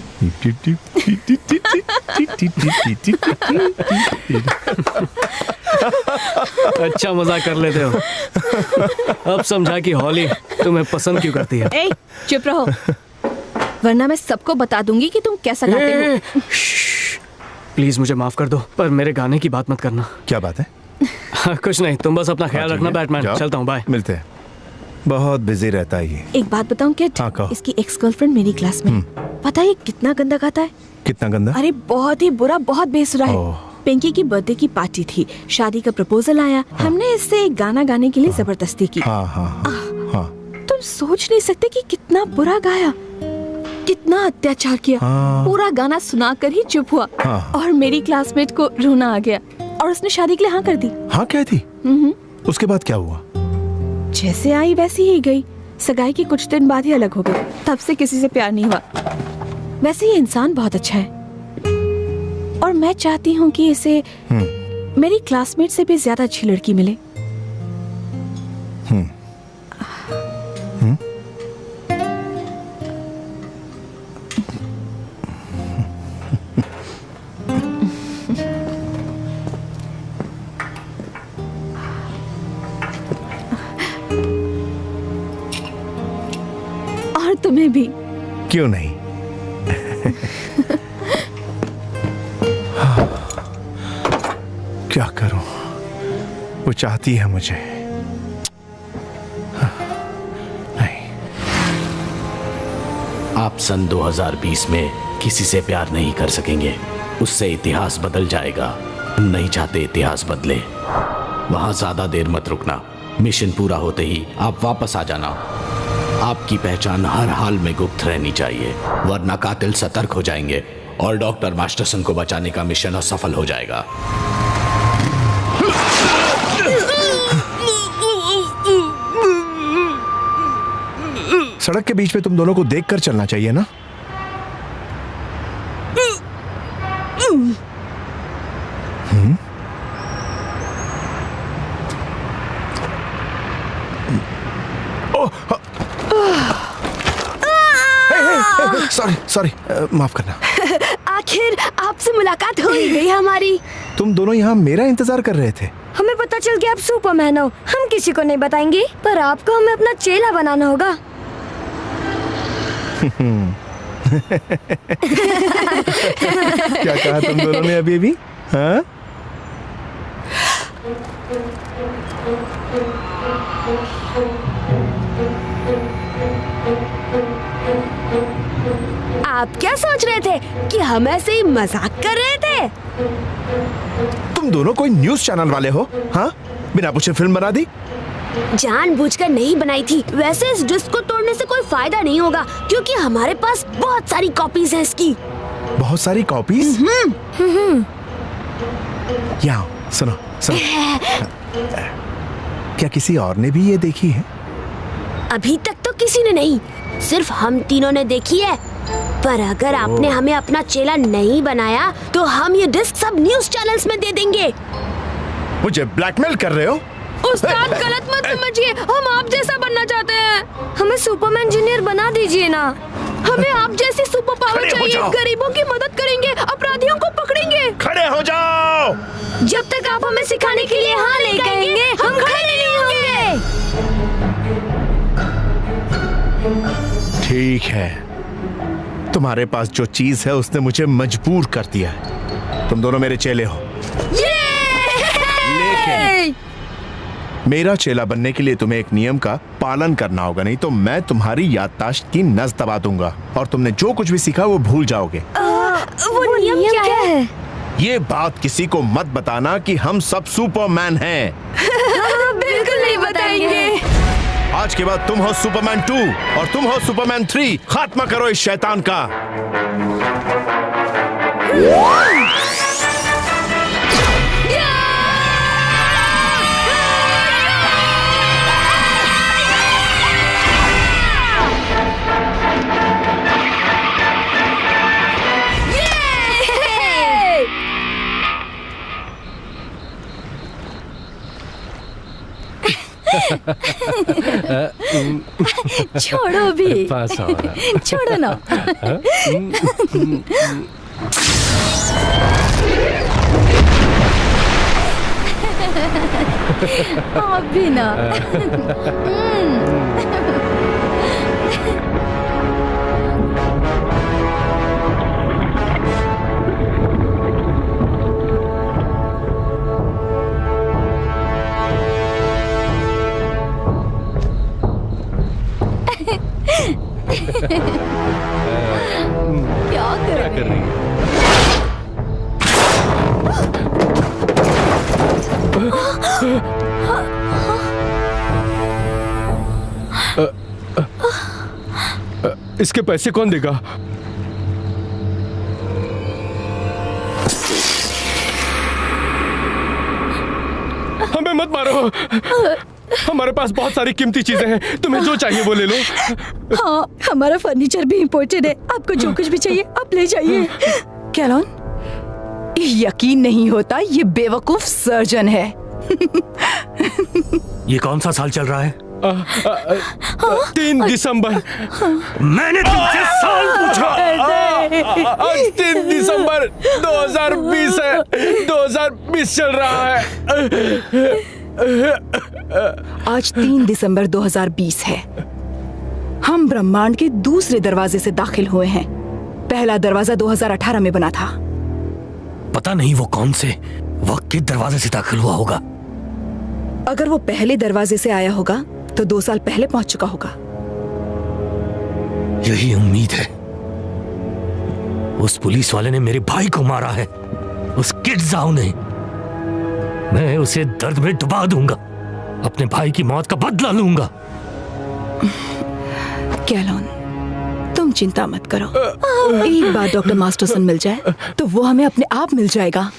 [SPEAKER 6] अच्छा मजाक कर लेते हो। अब समझा कि हॉली तुम्हें पसंद क्यों करती है।
[SPEAKER 12] ए, चुप रहो, वरना मैं सबको बता दूंगी कि तुम कैसा गाते हो।
[SPEAKER 6] प्लीज मुझे माफ कर दो, पर मेरे गाने की बात मत करना।
[SPEAKER 2] क्या बात है?
[SPEAKER 6] कुछ नहीं, तुम बस अपना ख्याल रखना बैटमैन। चलता हूँ, बाय।
[SPEAKER 2] मिलते हैं। बहुत बिजी रहता है ये।
[SPEAKER 12] एक बात बताऊं किड, इसकी एक्स गर्लफ्रेंड मेरी क्लास में। पता है कितना गंदा गाता है?
[SPEAKER 2] कितना गंदा?
[SPEAKER 12] अरे बहुत ही बुरा, बहुत बेसुरा है। पिंकी की बर्थडे की पार्टी थी, शादी का प्रपोजल आया। हमने इससे एक गाना गाने के लिए जबरदस्ती की। तुम सोच नहीं सकते कि कितना बुरा गाया, कितना अत्याचार किया। पूरा गाना सुनाकर ही चुप हुआ और मेरी क्लासमेट को रोना आ गया और उसने शादी के लिए हाँ कर दी।
[SPEAKER 2] हाँ क्या थी? उसके बाद क्या हुआ?
[SPEAKER 12] जैसे आई वैसी ही गई। सगाई के कुछ दिन बाद ही अलग हो गए। तब से किसी से प्यार नहीं हुआ। वैसे ये इंसान बहुत अच्छा है और मैं चाहती हूँ कि इसे मेरी क्लासमेट से भी ज्यादा अच्छी लड़की मिले। और तुम्हें भी।
[SPEAKER 2] क्यों नहीं? क्या करूं? वो चाहती है मुझे। नहीं।
[SPEAKER 5] आप सन 2020 में किसी से प्यार नहीं कर सकेंगे, उससे इतिहास बदल जाएगा। नहीं चाहते इतिहास बदले। वहां ज्यादा देर मत रुकना। मिशन पूरा होते ही आप वापस आ जाना। आपकी पहचान हर हाल में गुप्त रहनी चाहिए, वरना कातिल सतर्क हो जाएंगे और डॉक्टर मास्टरसन को बचाने का मिशन असफल हो जाएगा।
[SPEAKER 2] सड़क के बीच में तुम दोनों को देखकर चलना चाहिए ना? सॉरी, माफ करना।
[SPEAKER 10] आखिर आपसे मुलाकात हो ही गई हमारी।
[SPEAKER 2] तुम दोनों यहाँ मेरा इंतजार कर रहे थे।
[SPEAKER 10] हमें पता चल गया आप सुपरमैन हो। हम किसी को नहीं बताएंगे, पर आपको हमें अपना चेला बनाना होगा।
[SPEAKER 2] क्या कहा तुम दोनों ने अभी? हाँ?
[SPEAKER 10] आप क्या सोच रहे थे कि हम ऐसे ही मजाक कर रहे थे?
[SPEAKER 2] तुम दोनों कोई न्यूज़ चैनल वाले हो? हाँ, बिना पूछे फिल्म बना दी?
[SPEAKER 10] जानबूझकर नहीं बनाई थी। वैसे इस डिस्क को तोड़ने से कोई फायदा नहीं होगा, क्योंकि हमारे पास बहुत सारी कॉपीज हैं इसकी।
[SPEAKER 2] बहुत सारी कॉपीज। यहाँ सुनो सुनो, क्या किसी और ने भी ये देखी है?
[SPEAKER 10] अभी तक तो किसी ने नहीं, सिर्फ हम तीनों ने देखी है। पर अगर आपने हमें अपना चेला नहीं बनाया तो हम ये डिस्क सब न्यूज़ चैनल्स में दे देंगे।
[SPEAKER 2] मुझे ब्लैकमेल कर रहे हो?
[SPEAKER 10] उस्ताद गलत मत समझिए, हम आप जैसा बनना चाहते हैं। हमें सुपरमैन जूनियर बना दीजिए ना। हमें आप जैसी सुपर पावर चाहिए। गरीबों की मदद करेंगे, अपराधियों को पकड़ेंगे।
[SPEAKER 2] खड़े हो जाओ।
[SPEAKER 10] जब तक आप हमें सिखाने के लिए हाँ नहीं कहेंगे हम खड़े नहीं होंगे।
[SPEAKER 2] ठीक है, तुम्हारे पास जो चीज है उसने मुझे मजबूर कर दिया है। तुम दोनों मेरे चेले हो। लेकिन मेरा चेला बनने के लिए तुम्हें एक नियम का पालन करना होगा, नहीं तो मैं तुम्हारी याददाश्त की नस दबा दूंगा और तुमने जो कुछ भी सीखा वो भूल जाओगे।
[SPEAKER 10] वो नियम क्या है?
[SPEAKER 2] ये बात किसी को मत बताना कि हम सब सुपरमैन हैं।
[SPEAKER 10] बिल्कुल नहीं बताएंगे।
[SPEAKER 2] आज के बाद तुम हो सुपरमैन 2 और तुम हो सुपरमैन 3। खात्मा करो इस शैतान का।
[SPEAKER 3] छोड़ो भी,
[SPEAKER 1] पास आओ ना।
[SPEAKER 3] छोड़ो ना। आप भी ना। क्या कर रही है?
[SPEAKER 1] इसके पैसे कौन देगा? हमें मत मारो, हमारे पास बहुत सारी कीमती चीजें हैं, तुम्हें जो चाहिए वो ले लो।
[SPEAKER 12] हाँ, हमारा फर्नीचर भी इम्पोर्टेड है, आपको जो कुछ भी चाहिए आप ले जाइए।
[SPEAKER 13] कैलोन, यकीन नहीं होता ये बेवकूफ सर्जन है।
[SPEAKER 7] ये कौन सा साल चल रहा है?
[SPEAKER 1] 3 दिसंबर।
[SPEAKER 7] मैंने तुमसे साल पूछा।
[SPEAKER 1] आज 3 दिसंबर 2020 है। 2020 चल रहा है।
[SPEAKER 13] आज 3 दिसंबर 2020 है। हम ब्रह्मांड के दूसरे दरवाजे से दाखिल हुए हैं। पहला दरवाजा 2018 में बना था।
[SPEAKER 7] पता नहीं वो कौन से वक्त के दरवाजे से दाखिल हुआ होगा।
[SPEAKER 13] अगर वो पहले दरवाजे से आया होगा तो 2 साल पहले पहुंच चुका होगा।
[SPEAKER 7] यही उम्मीद है। उस पुलिस वाले ने मेरे भाई को मारा है, उस किड जाओ ने। मैं उसे दर्द में डुबा दूंगा, अपने भाई की मौत का बदला लूंगा।
[SPEAKER 13] कैलोन, तुम चिंता मत करो। एक बार डॉक्टर मास्टरसन मिल जाए तो वो हमें अपने आप मिल जाएगा।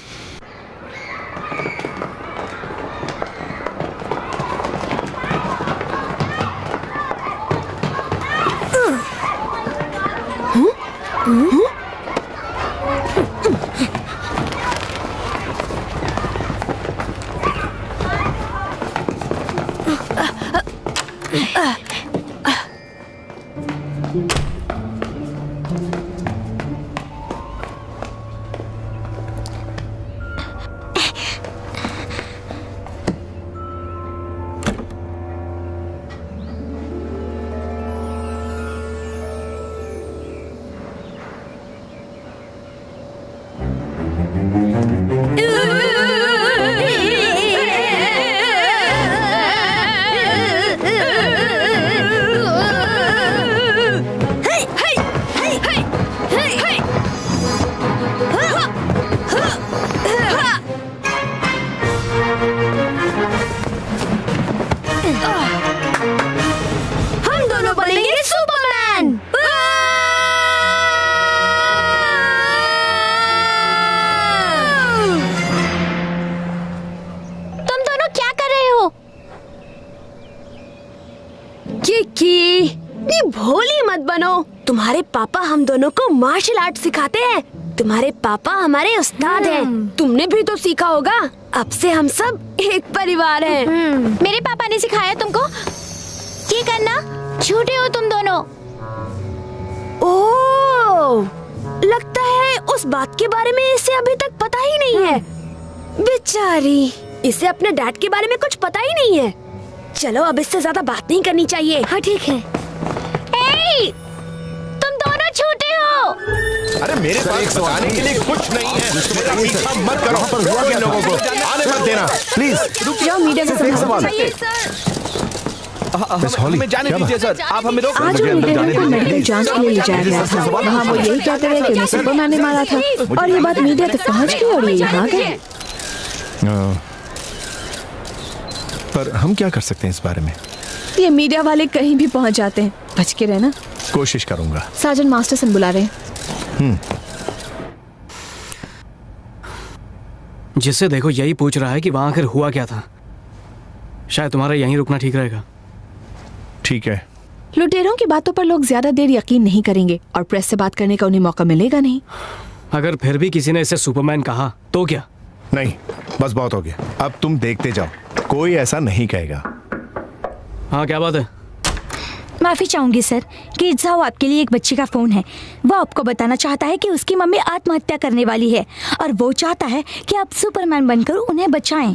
[SPEAKER 10] विक्की, ये भोली मत बनो। तुम्हारे पापा हम दोनों को मार्शल आर्ट सिखाते हैं। तुम्हारे पापा हमारे उस्ताद हैं। तुमने भी तो सीखा होगा। अब से हम सब एक परिवार हैं।
[SPEAKER 8] मेरे पापा ने सिखाया तुमको ये करना। झूठे हो तुम दोनों।
[SPEAKER 10] ओह, लगता है उस बात के बारे में इसे अभी तक पता ही नहीं है। बेचारी, इसे अपने डैड के बारे में कुछ पता ही नहीं है। चलो अब इससे ज्यादा बात नहीं करनी चाहिए। हाँ ठीक है।
[SPEAKER 8] तुम दोनों झूठे हो।
[SPEAKER 2] अरे मेरे पास बताने के लिए कुछ नहीं है। मेरा पीछा मत करो। पर हुआ क्या लोगों को आने मत देना प्लीज।
[SPEAKER 10] रुक जाओ, मीडिया से
[SPEAKER 11] एक सवाल।
[SPEAKER 9] हमें जाने दीजिए सर, आप हमें रोक।
[SPEAKER 12] आज मीडिया को मेडिकल जांच के लिए ले जाया गया था। वहाँ वो यही कहते रहे कि उन्हें सुपरमैन ने मारा था और ये बात मीडिया तक पहुँच गई और ये यहाँ गए।
[SPEAKER 2] पर हम क्या कर सकते हैं इस बारे में?
[SPEAKER 12] ये मीडिया वाले कहीं भी पहुँच जाते हैं, बच के रहना।
[SPEAKER 2] कोशिश करूंगा।
[SPEAKER 12] साजन मास्टरसन बुला रहे हैं।
[SPEAKER 6] जिससे देखो यही पूछ रहा है कि वहां आखिर हुआ क्या था। शायद तुम्हारा यहीं रुकना ठीक रहेगा।
[SPEAKER 2] ठीक है।
[SPEAKER 12] लुटेरों की बातों पर लोग ज्यादा देर यकीन नहीं करेंगे और प्रेस से बात करने का उन्हें मौका मिलेगा नहीं।
[SPEAKER 6] अगर फिर भी किसी ने इसे सुपरमैन कहा तो क्या?
[SPEAKER 2] नहीं, बस बहुत हो गया। अब तुम देखते जाओ, कोई ऐसा नहीं कहेगा।
[SPEAKER 6] हाँ, क्या बात है?
[SPEAKER 4] माफी चाहूंगी सर, किड जाओ आपके लिए एक बच्ची का फोन है। वो आपको बताना चाहता है कि उसकी मम्मी आत्महत्या करने वाली है और वो चाहता है कि आप सुपरमैन बनकर उन्हें बचाएं।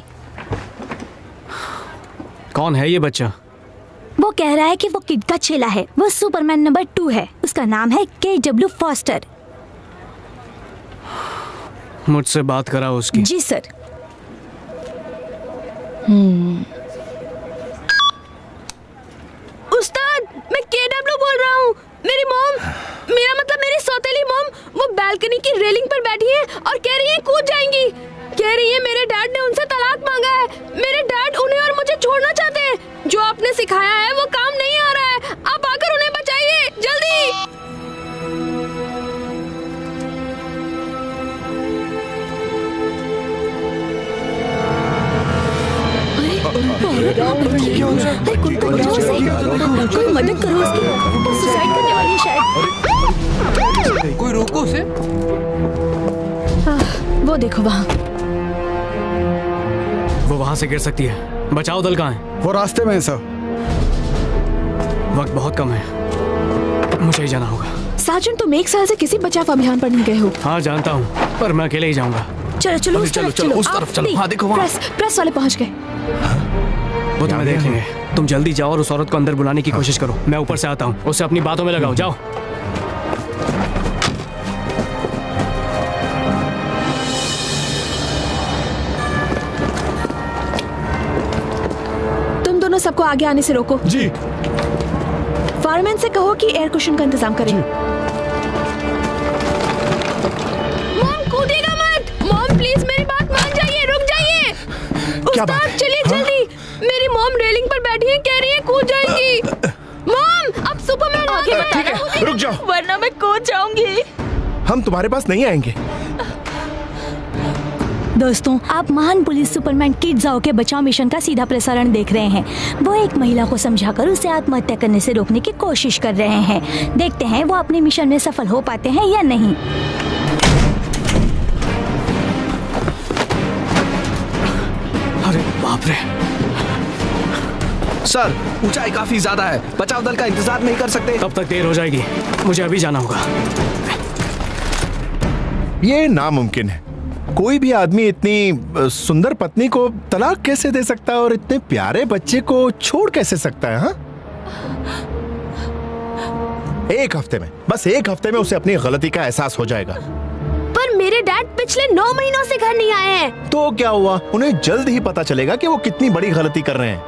[SPEAKER 6] कौन है ये बच्चा?
[SPEAKER 4] वो कह रहा है कि वो किड का चेला है। वो सुपरमैन नंबर 2 है। उसका नाम है KW फॉस्टर।
[SPEAKER 6] मुझसे बात करा उसकी?
[SPEAKER 4] जी सर।
[SPEAKER 10] उस्ताद, मैं KW बोल रहा हूँ। मेरी मॉम, मेरा मतलब मेरी सौतेली मॉम, वो बालकनी की रेलिंग पर बैठी है और कह रही है कूद जाएंगी। कह रही है मेरे डैड ने उनसे तलाक मांगा है। मेरे डैड उन्हें और मुझे छोड़ना चाहते हैं। जो आपने सिखाया है वो काम नहीं आ रहा है। आप आकर उन्हें बचाइए जल्दी।
[SPEAKER 12] कोई मदद करो उसकी, सुसाइड करने वाली है शायद।
[SPEAKER 9] कोई रोको उसे।
[SPEAKER 12] वो देखो वहाँ।
[SPEAKER 6] वो वहां से गिर सकती है। बचाओ दल कहाँ है?
[SPEAKER 11] वो रास्ते में है सर।
[SPEAKER 6] वक्त बहुत कम है, मुझे ही जाना होगा।
[SPEAKER 12] साजन, तुम एक साल से किसी बचाव अभियान पर नहीं गए हो।
[SPEAKER 6] हाँ जानता हूँ, पर मैं अकेले ही जाऊंगा।
[SPEAKER 12] चलो चलो उस तरफ चलो।
[SPEAKER 6] उस तरफ चलो। हाँ देखो वहाँ।
[SPEAKER 12] प्रेस वाले पहुँच गए।
[SPEAKER 6] वो तुम्हें देख लेंगे। तुम जल्दी जाओ और उस औरत को अंदर बुलाने की कोशिश करो। मैं ऊपर से आता हूँ, उसे अपनी बातों में लगाओ। जाओ।
[SPEAKER 12] तुम दोनों सबको आगे आने से रोको।
[SPEAKER 2] जी।
[SPEAKER 12] फायरमैन से कहो कि एयर कुशन का इंतजाम करें।
[SPEAKER 10] मॉम कूदिएगा मत। मॉम प्लीज मेरी बात मान जाइए, रुक जाइए। उस्ताद चलिए जल्दी। मेरी मॉम रेलिंग पर बैठी है, कह रही है कूद जाएंगी। मॉम अब सुपरमैन आ गया।
[SPEAKER 2] ठीक है, रुक जाओ,
[SPEAKER 3] वरना मैं कूद जाऊंगी।
[SPEAKER 2] हम तुम्हारे पास नहीं आएंगे।
[SPEAKER 4] दोस्तों, आप महान पुलिस सुपरमैन किड जाओ के बचाव मिशन का सीधा प्रसारण देख रहे हैं। वो एक महिला को समझाकर उसे आत्महत्या करने से रोकने की कोशिश कर रहे हैं। देखते हैं वो अपने मिशन में सफल हो पाते हैं या नहीं।
[SPEAKER 6] अरे बाप रे।
[SPEAKER 9] सर, ऊंचाई काफी ज्यादा है। बचाव दल का इंतजार नहीं कर सकते।
[SPEAKER 6] तब तक देर हो जाएगी। मुझे अभी जाना होगा।
[SPEAKER 2] ये नामुमकिन है। कोई भी आदमी इतनी सुंदर पत्नी को तलाक कैसे दे सकता है और इतने प्यारे बच्चे को छोड़ कैसे सकता है? हाँ, एक हफ्ते में, बस एक हफ्ते में उसे अपनी गलती का एहसास हो जाएगा।
[SPEAKER 10] पर मेरे डैड पिछले 9 महीनों से घर नहीं आए हैं।
[SPEAKER 2] तो क्या हुआ? उन्हें जल्द ही पता चलेगा कि वो कितनी बड़ी गलती कर रहे हैं।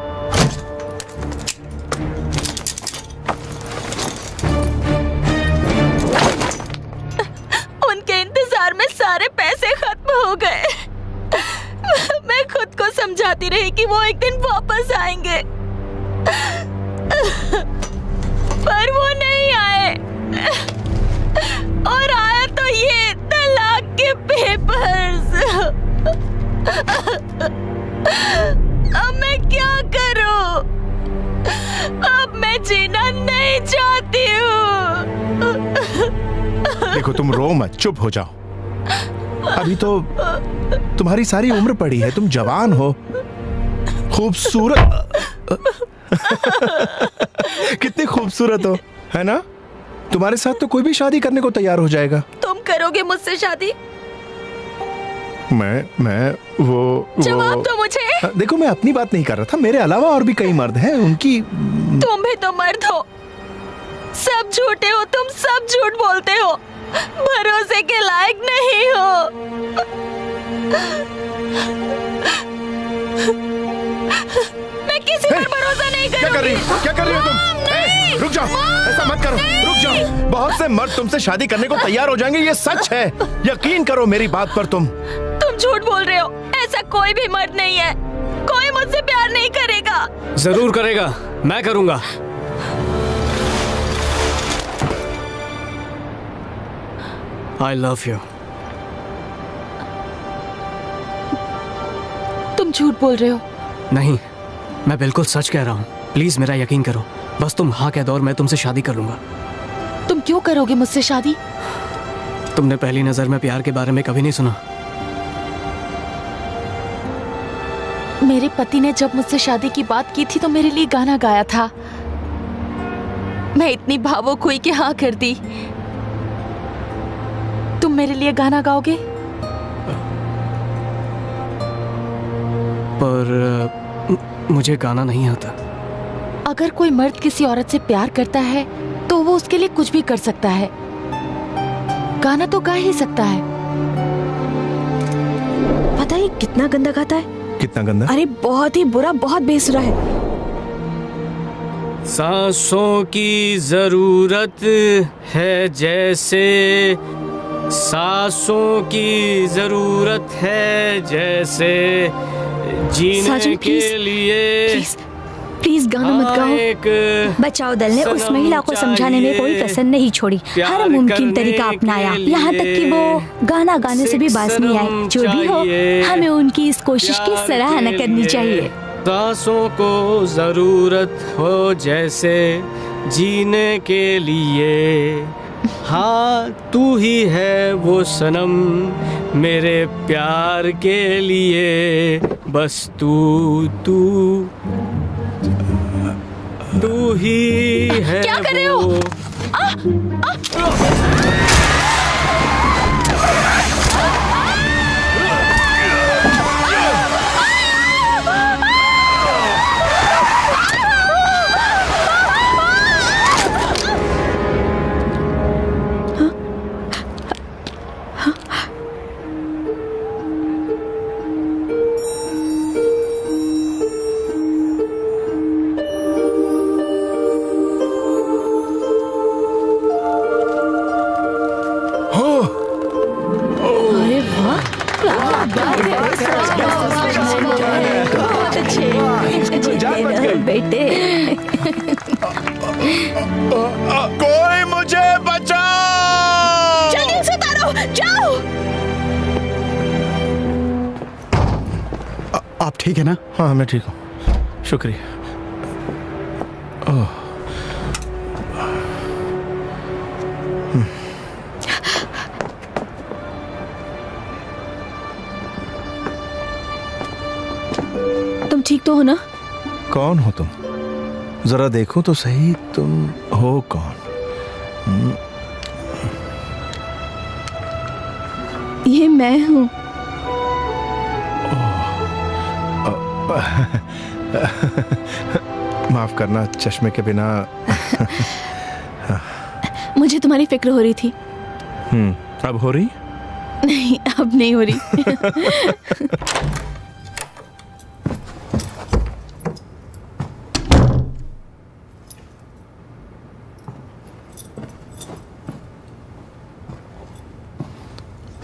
[SPEAKER 3] उनके इंतजार में सारे पैसे खत्म हो गए। मैं खुद को समझाती रही कि वो एक दिन वापस आएंगे, पर वो नहीं आए। और आया तो ये तलाक के पेपर्स। अब मैं क्या करूं? अब मैं जीना नहीं चाहती हूँ।
[SPEAKER 2] देखो तुम रो मत, चुप हो जाओ। अभी तो तुम्हारी सारी उम्र पड़ी है, तुम जवान हो, खूबसूरत कितनी खूबसूरत हो, है ना? तुम्हारे साथ तो कोई भी शादी करने को तैयार हो जाएगा।
[SPEAKER 3] तुम करोगे मुझसे शादी?
[SPEAKER 2] मैं वो
[SPEAKER 3] जवाब दो मुझे।
[SPEAKER 2] देखो मैं अपनी बात नहीं कर रहा था, मेरे अलावा और भी कई मर्द हैं, उनकी।
[SPEAKER 3] तुम भी तो मर्द हो, सब झूठे हो, तुम सब झूठ बोलते हो, भरोसे के लायक नहीं हो। मैं किसी पर भरोसा नहीं करूंगी।
[SPEAKER 2] क्या कर रही हो? क्या कर रही हो तुम? रुक जाओ, ऐसा मत करो, रुक जाओ। बहुत से मर्द तुमसे शादी करने को तैयार हो जाएंगे, ये सच है, यकीन करो मेरी बात पर। तुम
[SPEAKER 3] झूठ बोल रहे हो, ऐसा कोई भी मर्द नहीं है, कोई मुझसे प्यार नहीं करेगा।
[SPEAKER 6] जरूर करेगा, मैं करूंगा। I love you.
[SPEAKER 3] तुम झूठ बोल रहे हो।
[SPEAKER 6] नहीं, मैं बिल्कुल सच कह रहा हूँ, प्लीज मेरा यकीन करो। बस तुम हाँ कह दो और मैं तुमसे शादी कर लूंगा।
[SPEAKER 3] तुम क्यों करोगे मुझसे शादी?
[SPEAKER 6] तुमने पहली नजर में प्यार के बारे में कभी नहीं सुना?
[SPEAKER 3] मेरे पति ने जब मुझसे शादी की बात की थी तो मेरे लिए गाना गाया था। मैं इतनी भावुक हुई कि हाँ कर दी। तुम मेरे लिए गाना गाओगे?
[SPEAKER 6] पर मुझे गाना नहीं आता।
[SPEAKER 3] अगर कोई मर्द किसी औरत से प्यार करता है तो वो उसके लिए कुछ भी कर सकता है, गाना तो गा ही सकता है।
[SPEAKER 12] पता है कितना गंदा गाता है?
[SPEAKER 2] कितना गंदा?
[SPEAKER 12] अरे बहुत ही बुरा, बहुत बेसुरा है।
[SPEAKER 6] सांसों की जरूरत है जैसे, सांसों की जरूरत है जैसे, जीने के लिए।
[SPEAKER 4] प्लीज गाना मत गाओ। बचाओ दल ने उस महिला को समझाने में कोई कसर नहीं छोड़ी, हर मुमकिन तरीका अपनाया, यहाँ तक कि वो गाना गाने से भी बाज नहीं आए। जो भी हो, हमें उनकी इस कोशिश की सराहना करनी चाहिए।
[SPEAKER 6] सांसों को जरूरत हो जैसे, जीने के लिए। हाँ तू ही है वो सनम मेरे प्यार के लिए, बस तू ही है।
[SPEAKER 3] क्या कर रहे हो?
[SPEAKER 4] बेटे
[SPEAKER 2] कोई मुझे बचाओ!
[SPEAKER 3] जल्दी उसे उतारो, जाओ।
[SPEAKER 11] आप ठीक है ना?
[SPEAKER 2] हाँ मैं ठीक हूँ, शुक्रिया।
[SPEAKER 12] तुम ठीक तो हो ना?
[SPEAKER 2] कौन हो तुम? जरा देखो तो सही, तुम हो कौन?
[SPEAKER 12] ये मैं हूँ।
[SPEAKER 2] माफ करना, चश्मे के बिना।
[SPEAKER 12] मुझे तुम्हारी फिक्र हो रही थी।
[SPEAKER 2] अब हो रही?
[SPEAKER 12] नहीं, अब नहीं हो रही।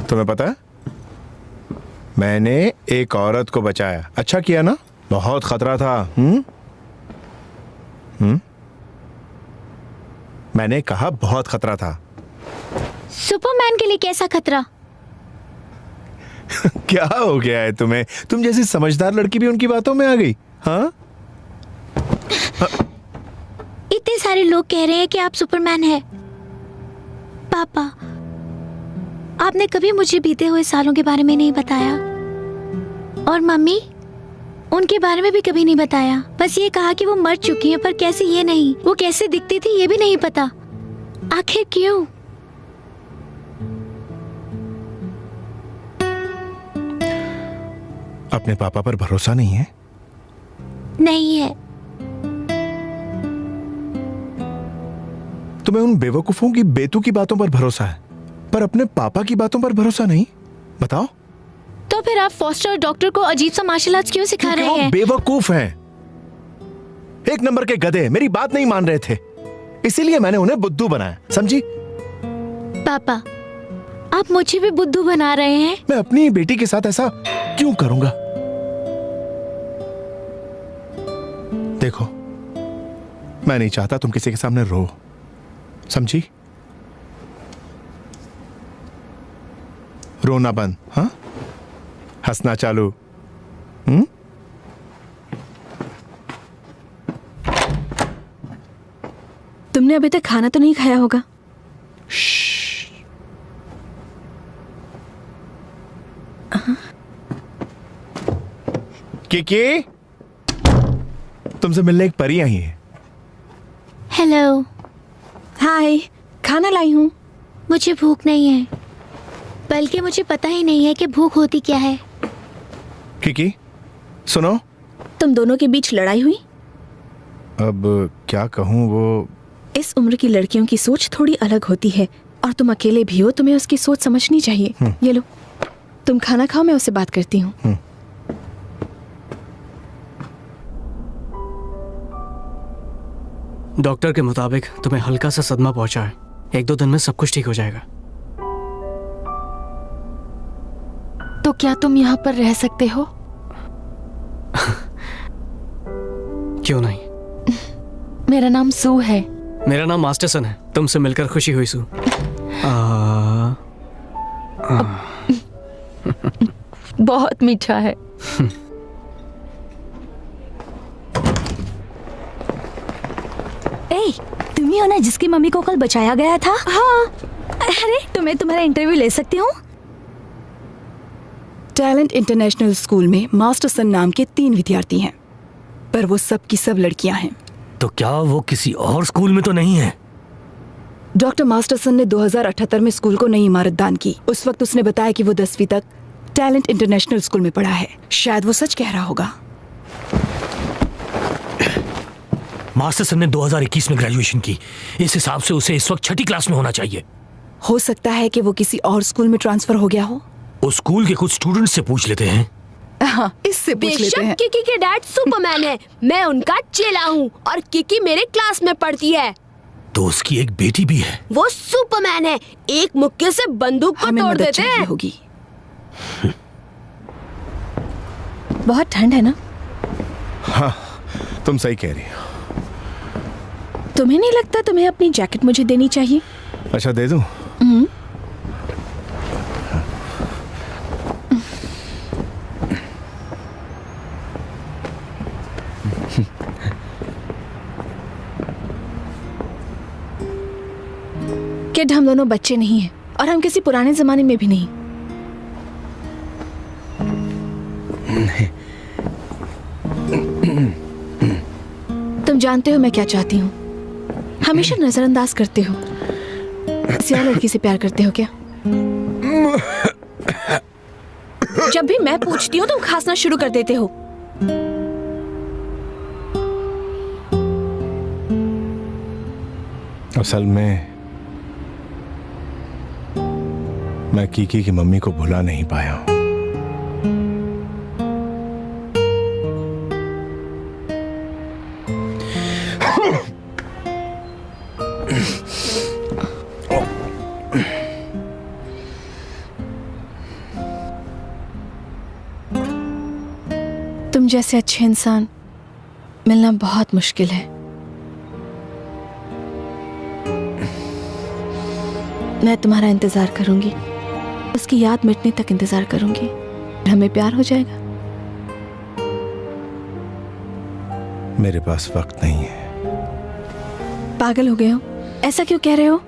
[SPEAKER 2] तुम्हें पता है, मैंने एक औरत को बचाया। अच्छा किया ना? बहुत खतरा था। मैंने कहा बहुत खतरा था।
[SPEAKER 8] सुपरमैन के लिए कैसा खतरा?
[SPEAKER 2] क्या हो गया है तुम्हें? तुम जैसी समझदार लड़की भी उनकी बातों में आ गई। हाँ,
[SPEAKER 8] इतने सारे लोग कह रहे हैं कि आप सुपरमैन हैं। पापा, आपने कभी मुझे बीते हुए सालों के बारे में नहीं बताया, और मम्मी, उनके बारे में भी कभी नहीं बताया। बस ये कहा कि वो मर चुकी हैं, पर कैसे ये नहीं, वो कैसे दिखती थी ये भी नहीं पता। आखिर क्यों?
[SPEAKER 2] अपने पापा पर भरोसा नहीं है?
[SPEAKER 8] नहीं है।
[SPEAKER 2] तुम्हें उन बेवकूफों की बेतू की बातों पर भरोसा है, पर अपने पापा की बातों पर भरोसा नहीं? बताओ।
[SPEAKER 8] तो फिर आप फॉस्टर और डॉक्टर को अजीब सा मार्शल आर्ट्स क्यों सिखा रहे हैं?
[SPEAKER 2] बेवकूफ हैं, एक नंबर के गधे, मेरी बात नहीं मान रहे थे, इसीलिए मैंने उन्हें बुद्धू बनाया, समझी?
[SPEAKER 8] पापा, आप मुझे भी बुद्धू बना रहे हैं।
[SPEAKER 2] मैं अपनी बेटी के साथ ऐसा क्यों करूंगा? देखो, मैं नहीं चाहता तुम किसी के सामने रो, समझी? रोना बंद, हाँ? हंसना चालू।
[SPEAKER 12] तुमने अभी तक खाना तो नहीं खाया होगा?
[SPEAKER 2] किकी, तुमसे मिलने एक परी आई है।
[SPEAKER 8] हेलो।
[SPEAKER 12] हाय, खाना लाई हूँ।
[SPEAKER 8] मुझे भूख नहीं है, बल्कि मुझे पता ही नहीं है कि भूख होती क्या है।
[SPEAKER 2] किकी, सुनो।
[SPEAKER 12] तुम दोनों के बीच लड़ाई हुई?
[SPEAKER 2] अब क्या कहूँ, वो
[SPEAKER 12] इस उम्र की लड़कियों की सोच थोड़ी अलग होती है, और तुम अकेले भी हो, तुम्हें उसकी सोच समझनी चाहिए। ये लो, तुम खाना खाओ, मैं उससे बात करती हूँ।
[SPEAKER 6] डॉक्टर के मुताबिक तुम्हें हल्का सा सदमा पहुंचा है, 1-2 दिन में सब कुछ ठीक हो जाएगा।
[SPEAKER 3] तो क्या तुम यहाँ पर रह सकते हो?
[SPEAKER 6] क्यों नहीं?
[SPEAKER 3] मेरा नाम सू है।
[SPEAKER 6] मेरा नाम मास्टरसन है। तुमसे मिलकर खुशी हुई सू।
[SPEAKER 3] बहुत मीठा है।
[SPEAKER 4] तुम ही हो ना जिसकी मम्मी को कल बचाया गया था? हाँ। अरे, तुम्हें तुम्हारा इंटरव्यू ले सकती हूँ?
[SPEAKER 13] टैलेंट इंटरनेशनल स्कूल में मास्टरसन नाम के 3 विद्यार्थी हैं, पर वो सब की सब लड़कियां हैं।
[SPEAKER 7] तो क्या वो किसी और स्कूल में तो नहीं है?
[SPEAKER 13] डॉक्टर मास्टरसन ने 2078 में स्कूल को नई इमारत दान की। उस वक्त उसने बताया कि वो 10वीं तक टैलेंट इंटरनेशनल स्कूल में पढ़ा है। शायद वो सच कह रहा होगा।
[SPEAKER 7] मास्टरसन ने 2021 में ग्रेजुएशन की, इस हिसाब से उसे इस वक्त 6ठी क्लास में होना चाहिए।
[SPEAKER 13] हो सकता है कि वो किसी और स्कूल में ट्रांसफर हो गया हो।
[SPEAKER 7] उस स्कूल के कुछ स्टूडेंट से पूछ लेते हैं।
[SPEAKER 13] हाँ, इससे पूछ लेते हैं।
[SPEAKER 10] किकी के डैड सुपरमैन है, मैं उनका चेला हूँ, और किकी मेरे क्लास में पढ़ती है।
[SPEAKER 7] तो उसकी एक बेटी भी है।
[SPEAKER 10] वो सुपरमैन है, एक मुक्के से बंदूक को तोड़ देते हैं।
[SPEAKER 13] होगी।
[SPEAKER 12] बहुत ठंड है ना?
[SPEAKER 2] हाँ, तुम सही कह रही हो।
[SPEAKER 12] तुम्हें नहीं लगता तुम्हें अपनी जैकेट मुझे देनी चाहिए?
[SPEAKER 2] अच्छा, दे दूं?
[SPEAKER 12] किड, हम दोनों बच्चे नहीं हैं, और हम किसी पुराने जमाने में भी नहीं। तुम जानते हो मैं क्या चाहती हूँ? हमेशा नजरअंदाज करते हो। किसी और लड़की से प्यार करते हो क्या? जब भी मैं पूछती हूँ तुम खांसना शुरू कर देते हो।
[SPEAKER 2] असल में मैं कीकी की मम्मी को भुला नहीं पाया हूं।
[SPEAKER 12] तुम जैसे अच्छे इंसान मिलना बहुत मुश्किल है। मैं तुम्हारा इंतजार करूंगी, उसकी याद मिटने तक इंतजार करूंगी। हमें प्यार हो जाएगा।
[SPEAKER 2] मेरे पास वक्त नहीं है।
[SPEAKER 12] पागल हो गए हो? ऐसा क्यों कह रहे हो?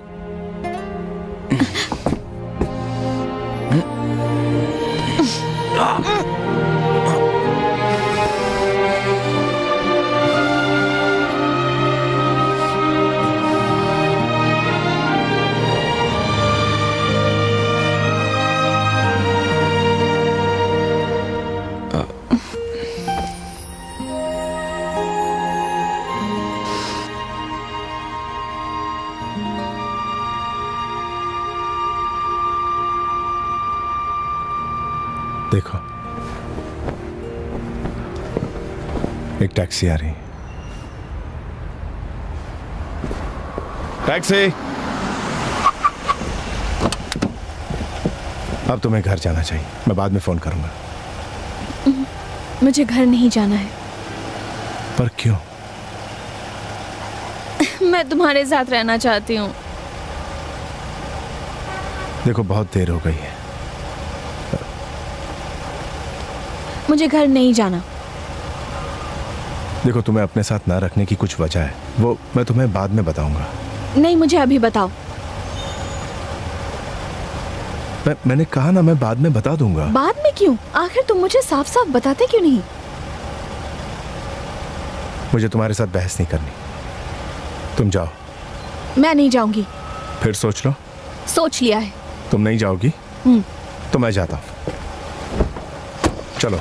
[SPEAKER 2] देखो, एक टैक्सी आ रही है। टैक्सी। अब तुम्हें घर जाना चाहिए, मैं बाद में फोन करूंगा।
[SPEAKER 12] मुझे घर नहीं जाना है।
[SPEAKER 2] पर क्यों?
[SPEAKER 12] मैं तुम्हारे साथ रहना चाहती हूँ।
[SPEAKER 2] देखो, बहुत देर हो गई है।
[SPEAKER 12] मुझे घर नहीं जाना।
[SPEAKER 2] देखो, तुम्हें अपने साथ ना रखने की कुछ वजह है, वो मैं तुम्हें बाद में बताऊंगा।
[SPEAKER 12] नहीं, मुझे अभी बताओ।
[SPEAKER 2] मैंने कहा ना, मैं बाद में बता दूंगा।
[SPEAKER 12] बाद में क्यों? आखिर तुम मुझे साफ साफ बताते क्यों नहीं?
[SPEAKER 2] मुझे तुम्हारे साथ बहस नहीं करनी। तुम जाओ।
[SPEAKER 12] मैं नहीं जाऊंगी।
[SPEAKER 2] फिर सोच लो।
[SPEAKER 12] सोच लिया है।
[SPEAKER 2] तुम नहीं जाओगी तो मैं जाता हूं। चलो।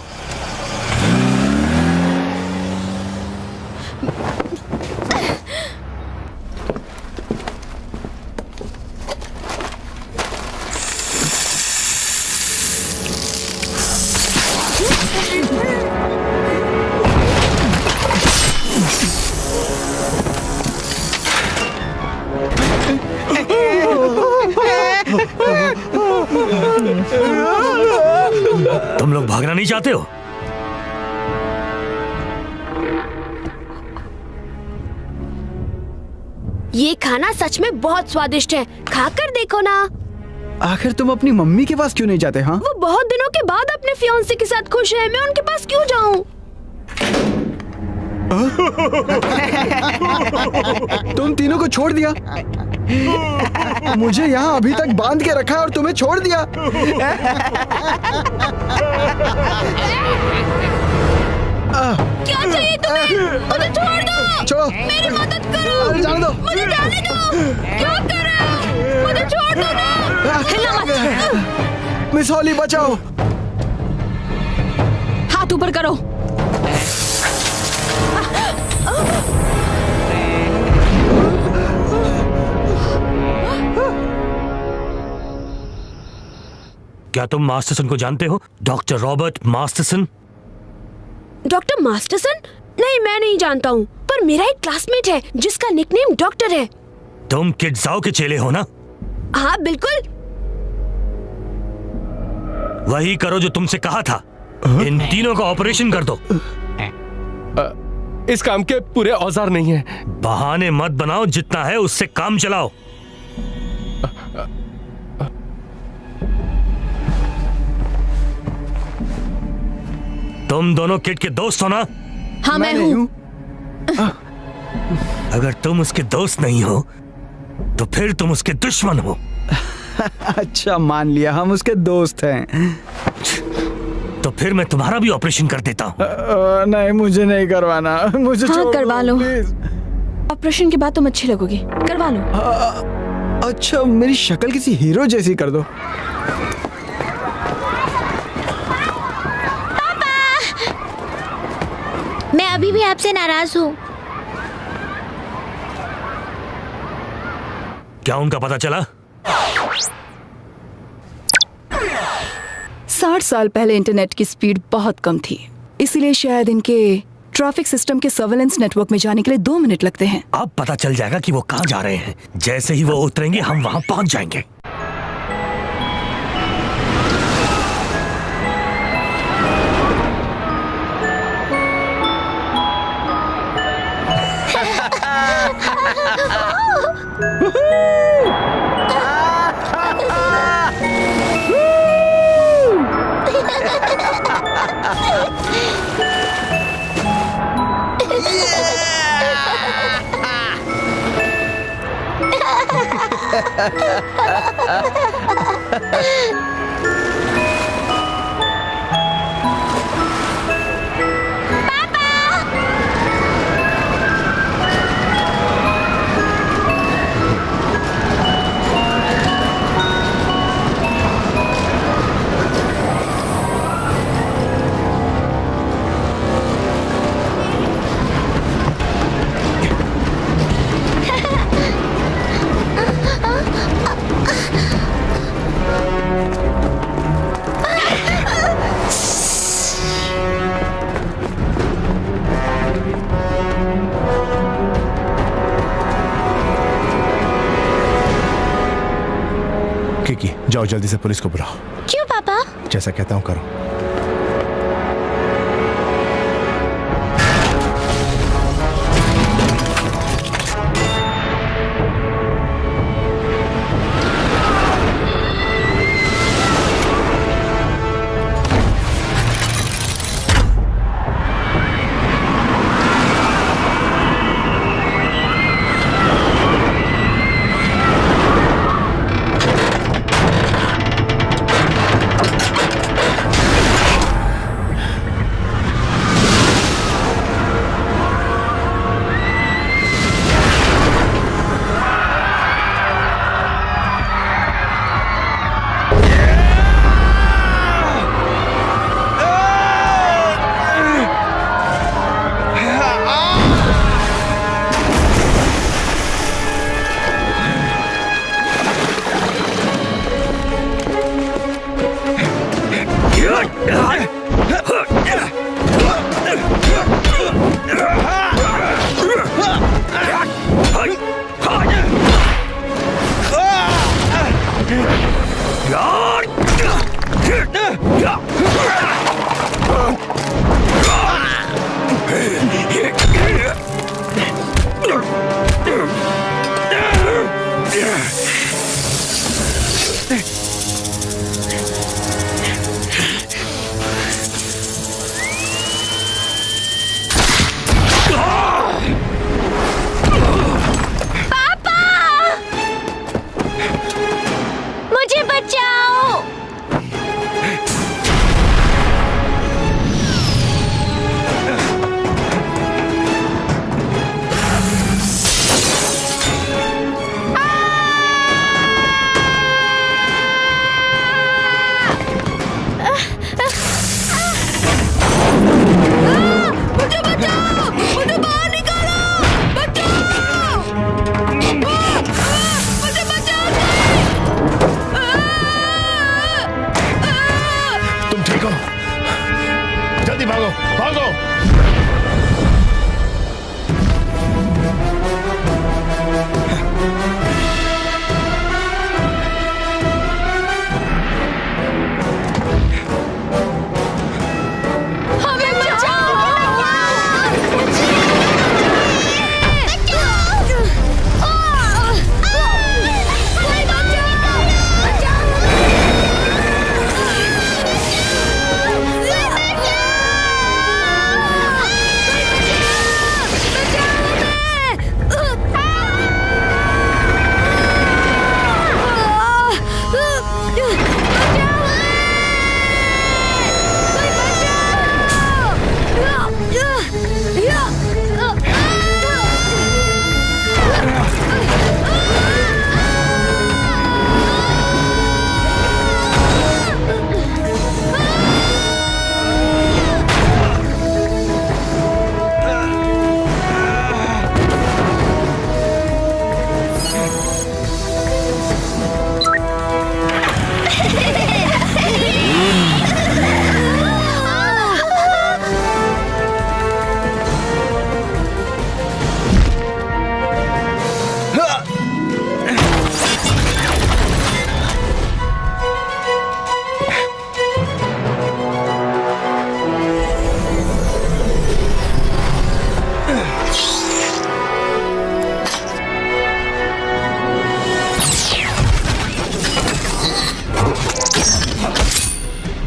[SPEAKER 7] तुम लोग भागना नहीं चाहते हो?
[SPEAKER 10] ये खाना सच में बहुत स्वादिष्ट है, खाकर देखो ना।
[SPEAKER 11] आखिर तुम अपनी मम्मी के पास क्यों नहीं जाते? हाँ,
[SPEAKER 10] वो बहुत दिनों के बाद अपने फियांसे के साथ खुश है, मैं उनके पास क्यों जाऊं?
[SPEAKER 11] तुम तीनों को छोड़ दिया। मुझे यहाँ अभी तक बांध के रखा और तुम्हें छोड़ दिया।
[SPEAKER 10] क्या चाहिए तुम्हें? मुझे छोड़ दो।
[SPEAKER 11] छोड़ो।
[SPEAKER 10] मेरी मदद करो।
[SPEAKER 11] जाने दो।
[SPEAKER 10] मुझे जाने दो। क्या कर रहे हो? मुझे छोड़ दो ना। हिलना मत।
[SPEAKER 11] मिस हॉली, बचाओ।
[SPEAKER 12] हाथ ऊपर करो।
[SPEAKER 7] क्या तुम मास्टरसन को जानते हो? Doctor Robert Masterson.
[SPEAKER 10] Doctor Masterson? नहीं, मैं नहीं जानता हूँ, पर मेरा एक क्लासमेट है जिसका निकनेम डॉक्टर है।
[SPEAKER 7] तुम किड जाओ के चेले हो ना?
[SPEAKER 10] हाँ बिल्कुल।
[SPEAKER 7] वही करो जो तुमसे कहा था। इन तीनों का ऑपरेशन कर दो।
[SPEAKER 1] इस काम के पूरे औजार नहीं है।
[SPEAKER 7] बहाने मत बनाओ, जितना है उससे काम चलाओ। तुम दोनों किड के दोस्त हो ना?
[SPEAKER 12] हाँ, मैं हूँ।
[SPEAKER 7] अगर तुम उसके दोस्त नहीं हो तो फिर तुम उसके दुश्मन हो।
[SPEAKER 11] अच्छा, मान लिया, हम उसके दोस्त हैं।
[SPEAKER 7] तो फिर मैं तुम्हारा भी ऑपरेशन कर देता हूँ।
[SPEAKER 11] नहीं, मुझे नहीं करवाना। मुझे
[SPEAKER 12] हाँ, करवा लो।
[SPEAKER 11] प्लीज।
[SPEAKER 12] ऑपरेशन के बाद तुम अच्छी लगोगी, करवा लो।
[SPEAKER 11] अच्छा, मेरी शक्ल किसी हीरो जैसी कर दो।
[SPEAKER 8] मैं अभी भी आपसे नाराज हूँ।
[SPEAKER 7] क्या उनका पता चला?
[SPEAKER 13] 60 साल पहले इंटरनेट की स्पीड बहुत कम थी, इसीलिए शायद इनके ट्रैफिक सिस्टम के सर्वेलेंस नेटवर्क में जाने के लिए 2 मिनट लगते हैं।
[SPEAKER 7] अब पता चल जाएगा कि वो कहाँ जा रहे हैं। जैसे ही वो उतरेंगे हम वहां पहुंच जाएंगे।
[SPEAKER 2] किकी, जाओ जल्दी से पुलिस को बुलाओ।
[SPEAKER 8] क्यों पापा?
[SPEAKER 2] जैसा कहता हूँ करो।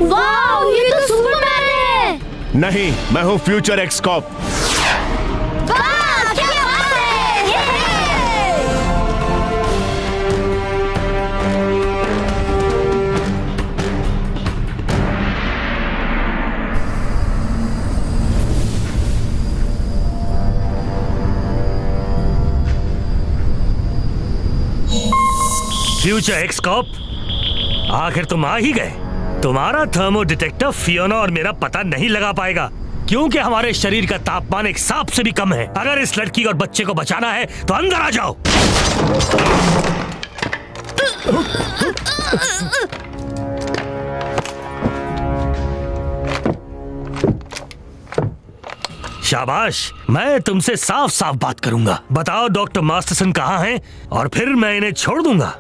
[SPEAKER 8] वाओ, ये तो सुपरमैन है।
[SPEAKER 2] नहीं, मैं हूँ फ्यूचर एक्स कॉप।
[SPEAKER 8] वाह, क्या बात है।
[SPEAKER 7] फ्यूचर एक्स कॉप, आखिर तुम आ ही गए। तुम्हारा थर्मो डिटेक्टर फियोना और मेरा पता नहीं लगा पाएगा, क्योंकि हमारे शरीर का तापमान एक सांप से भी कम है। अगर इस लड़की और बच्चे को बचाना है तो अंदर आ जाओ। शाबाश, मैं तुमसे साफ साफ बात करूंगा। बताओ डॉक्टर मास्टरसन कहाँ हैं और फिर मैं इन्हें छोड़ दूंगा।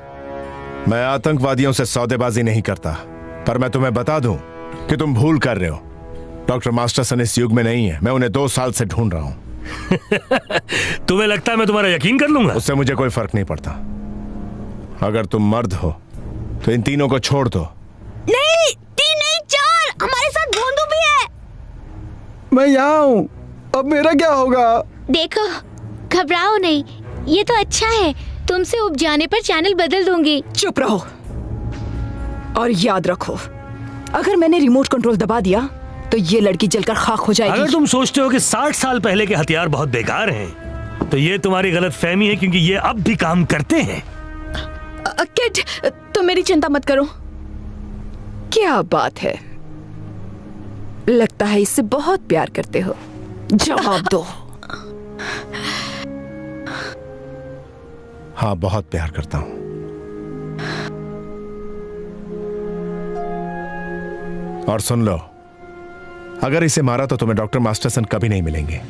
[SPEAKER 2] मैं आतंकवादियों से सौदेबाजी नहीं करता, पर मैं तुम्हें बता दूं कि तुम भूल कर रहे हो। डॉक्टर मास्टरसन इस युग में नहीं है। मैं उन्हें 2 साल से ढूंढ रहा हूं।
[SPEAKER 7] तुम्हें लगता है मैं तुम्हारा यकीन कर लूंगा?
[SPEAKER 2] उससे मुझे कोई फर्क नहीं पड़ता। अगर तुम मर्द हो तो इन तीनों को छोड़ दो।
[SPEAKER 10] नहीं, 3 नहीं 4, हमारे साथ भोंदू भी है।
[SPEAKER 11] मैं यहाँ हूँ, अब मेरा क्या होगा?
[SPEAKER 8] देखो, घबराओ नहीं, ये तो अच्छा है। तुमसे उब जाने पर चैनल बदल दूंगी।
[SPEAKER 13] चुप रहो और याद रखो, अगर मैंने रिमोट कंट्रोल दबा दिया तो ये लड़की जलकर खाक हो जाएगी।
[SPEAKER 7] अगर तुम सोचते हो कि 60 साल पहले के हथियार बहुत बेकार हैं, तो ये तुम्हारी गलत फहमी है, क्योंकि ये अब भी काम करते हैं।
[SPEAKER 12] किड, तुम मेरी चिंता मत करो।
[SPEAKER 13] क्या बात है, लगता है इससे बहुत प्यार करते हो। जवाब दो।
[SPEAKER 2] हाँ, बहुत प्यार करता हूं। और सुन लो, अगर इसे मारा तो तुम्हें डॉक्टर मास्टरसन कभी नहीं मिलेंगे।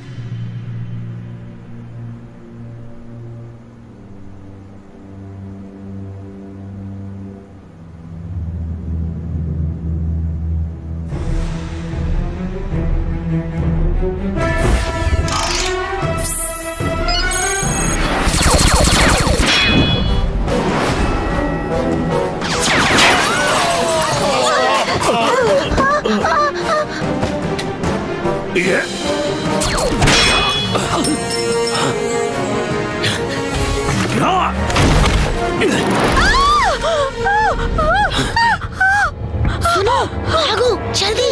[SPEAKER 8] सुनो, भागो जल्दी।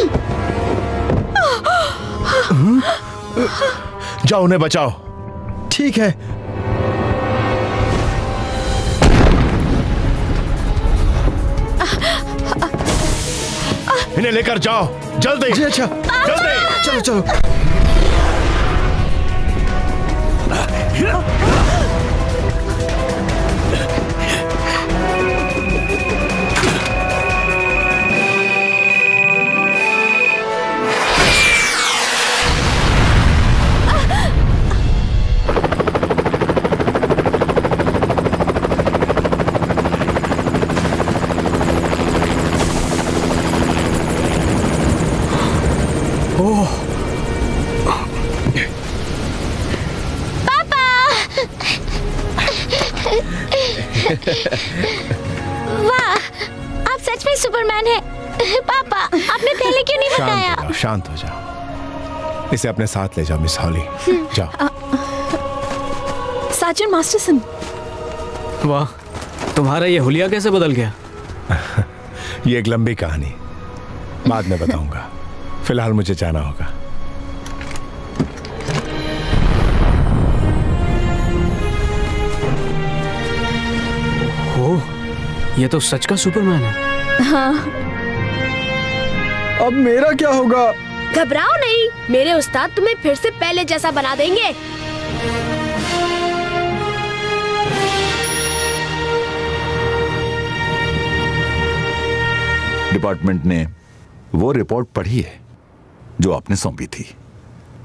[SPEAKER 2] जाओ, उन्हें बचाओ।
[SPEAKER 11] ठीक है।
[SPEAKER 2] इन्हें लेकर जाओ जल्दी।
[SPEAKER 11] जी अच्छा,
[SPEAKER 2] जल्दी।
[SPEAKER 11] चलो चलो।
[SPEAKER 8] वाह, आप सच में सुपरमैन हैं। पापा, आपने पहले क्यों नहीं बताया?
[SPEAKER 2] शांत हो जाओ। इसे अपने साथ ले जाओ मिस हॉली। जाओ।
[SPEAKER 12] सार्जेंट मास्टरसन।
[SPEAKER 6] वाह, तुम्हारा ये हुलिया कैसे बदल गया?
[SPEAKER 2] ये एक लंबी कहानी, बाद में बताऊंगा। फिलहाल मुझे जाना होगा।
[SPEAKER 6] ओह, ये तो सच का सुपरमैन है।
[SPEAKER 12] हाँ।
[SPEAKER 11] अब मेरा क्या होगा?
[SPEAKER 10] घबराओ नहीं, मेरे उस्ताद तुम्हें फिर से पहले जैसा बना देंगे।
[SPEAKER 9] डिपार्टमेंट ने वो रिपोर्ट पढ़ी है जो आपने सौंपी थी।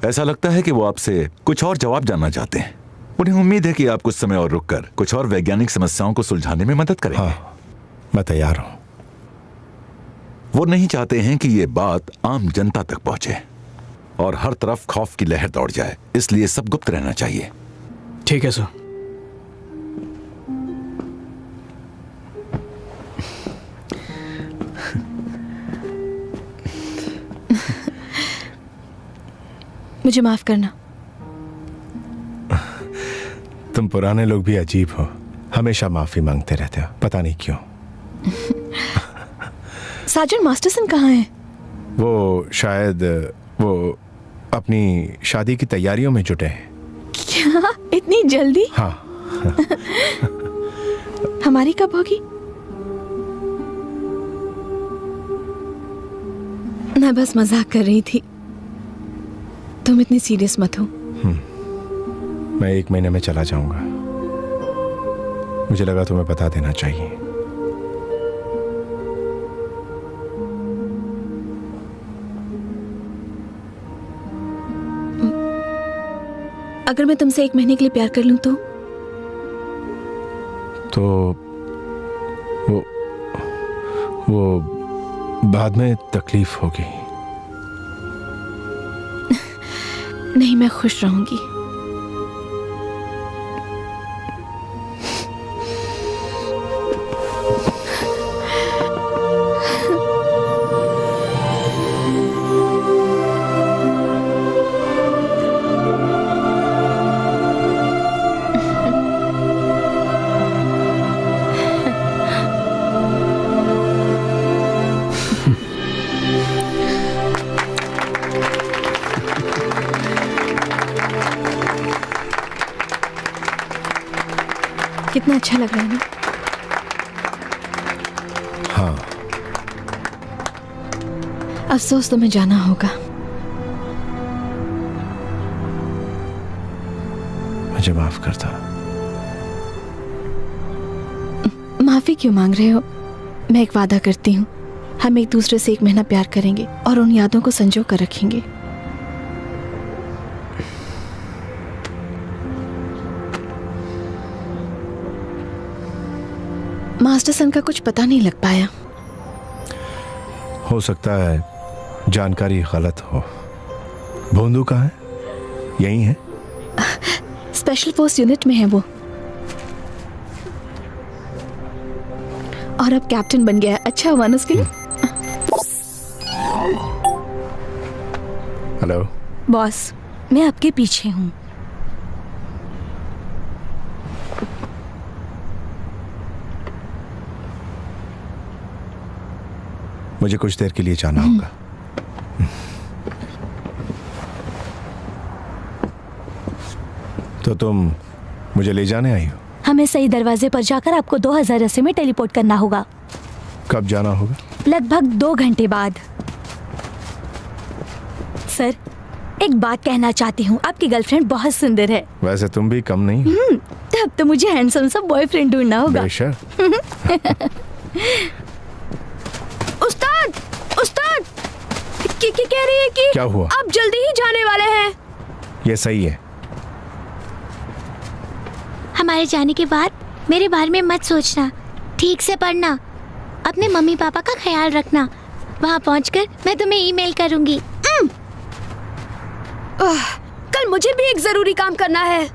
[SPEAKER 9] ऐसा लगता है कि वो आपसे कुछ और जवाब जानना चाहते हैं। उन्हें उम्मीद है कि आप कुछ समय और रुककर कुछ और वैज्ञानिक समस्याओं को सुलझाने में मदद करेंगे।
[SPEAKER 2] हाँ, मैं तैयार हूं।
[SPEAKER 9] वो नहीं चाहते हैं कि ये बात आम जनता तक पहुंचे और हर तरफ खौफ की लहर दौड़ जाए, इसलिए सब गुप्त रहना चाहिए।
[SPEAKER 6] ठीक है सर।
[SPEAKER 12] मुझे माफ करना।
[SPEAKER 2] तुम पुराने लोग भी अजीब हो, हमेशा माफी मांगते रहते हो, पता नहीं क्यों।
[SPEAKER 12] सार्जेंट मास्टरसन कहाँ हैं?
[SPEAKER 2] वो शायद वो अपनी शादी की तैयारियों में जुटे हैं।
[SPEAKER 12] क्या इतनी जल्दी?
[SPEAKER 2] हाँ।
[SPEAKER 12] हमारी कब होगी? मैं बस मजाक कर रही थी, तुम इतनी सीरियस मत हो।
[SPEAKER 2] मैं 1 महीने में चला जाऊंगा। मुझे लगा तुम्हें बता देना चाहिए।
[SPEAKER 12] अगर मैं तुमसे 1 महीने के लिए प्यार कर लूं तो
[SPEAKER 2] वो बाद में तकलीफ होगी।
[SPEAKER 12] नहीं, मैं खुश रहूंगी। कितना अच्छा लग रहा है ना?
[SPEAKER 2] हाँ।
[SPEAKER 12] अफसोस तुम्हें जाना होगा।
[SPEAKER 2] मुझे माफ कर दो।
[SPEAKER 12] माफी क्यों मांग रहे हो? मैं एक वादा करती हूँ, हम एक दूसरे से 1 महीना प्यार करेंगे और उन यादों को संजो कर रखेंगे। मास्टर सन का कुछ पता नहीं लग पाया।
[SPEAKER 2] हो सकता है जानकारी गलत हो। भोंदू कहाँ है? यहीं है?
[SPEAKER 12] स्पेशल फोर्स यूनिट में है वो, और अब कैप्टन बन गया है। अच्छा हुआ ना उसके लिए।
[SPEAKER 2] हेलो
[SPEAKER 4] बॉस, मैं आपके पीछे हूँ।
[SPEAKER 2] मुझे कुछ देर के लिए जाना होगा। तो तुम मुझे ले जाने आई हो?
[SPEAKER 4] हमें सही दरवाजे पर जाकर आपको 2080 में टेलीपोर्ट करना होगा।
[SPEAKER 2] कब जाना होगा?
[SPEAKER 4] लगभग 2 घंटे बाद। सर, एक बात कहना चाहती हूँ, आपकी गर्लफ्रेंड बहुत सुंदर है।
[SPEAKER 2] वैसे तुम भी कम नहीं।
[SPEAKER 4] तब तो मुझे हैंडसम सा बॉयफ्रेंड ढूंढना होगा।
[SPEAKER 2] बेशक।
[SPEAKER 10] उस्ताद कह रही है कि
[SPEAKER 2] क्या हुआ?
[SPEAKER 10] आप जल्दी ही जाने वाले हैं।
[SPEAKER 2] ये सही है।
[SPEAKER 8] हमारे जाने के बाद मेरे बारे में मत सोचना, ठीक से पढ़ना, अपने मम्मी पापा का ख्याल रखना। वहाँ पहुँचकर मैं तुम्हें ईमेल करूंगी।
[SPEAKER 10] कल मुझे भी एक जरूरी काम करना है।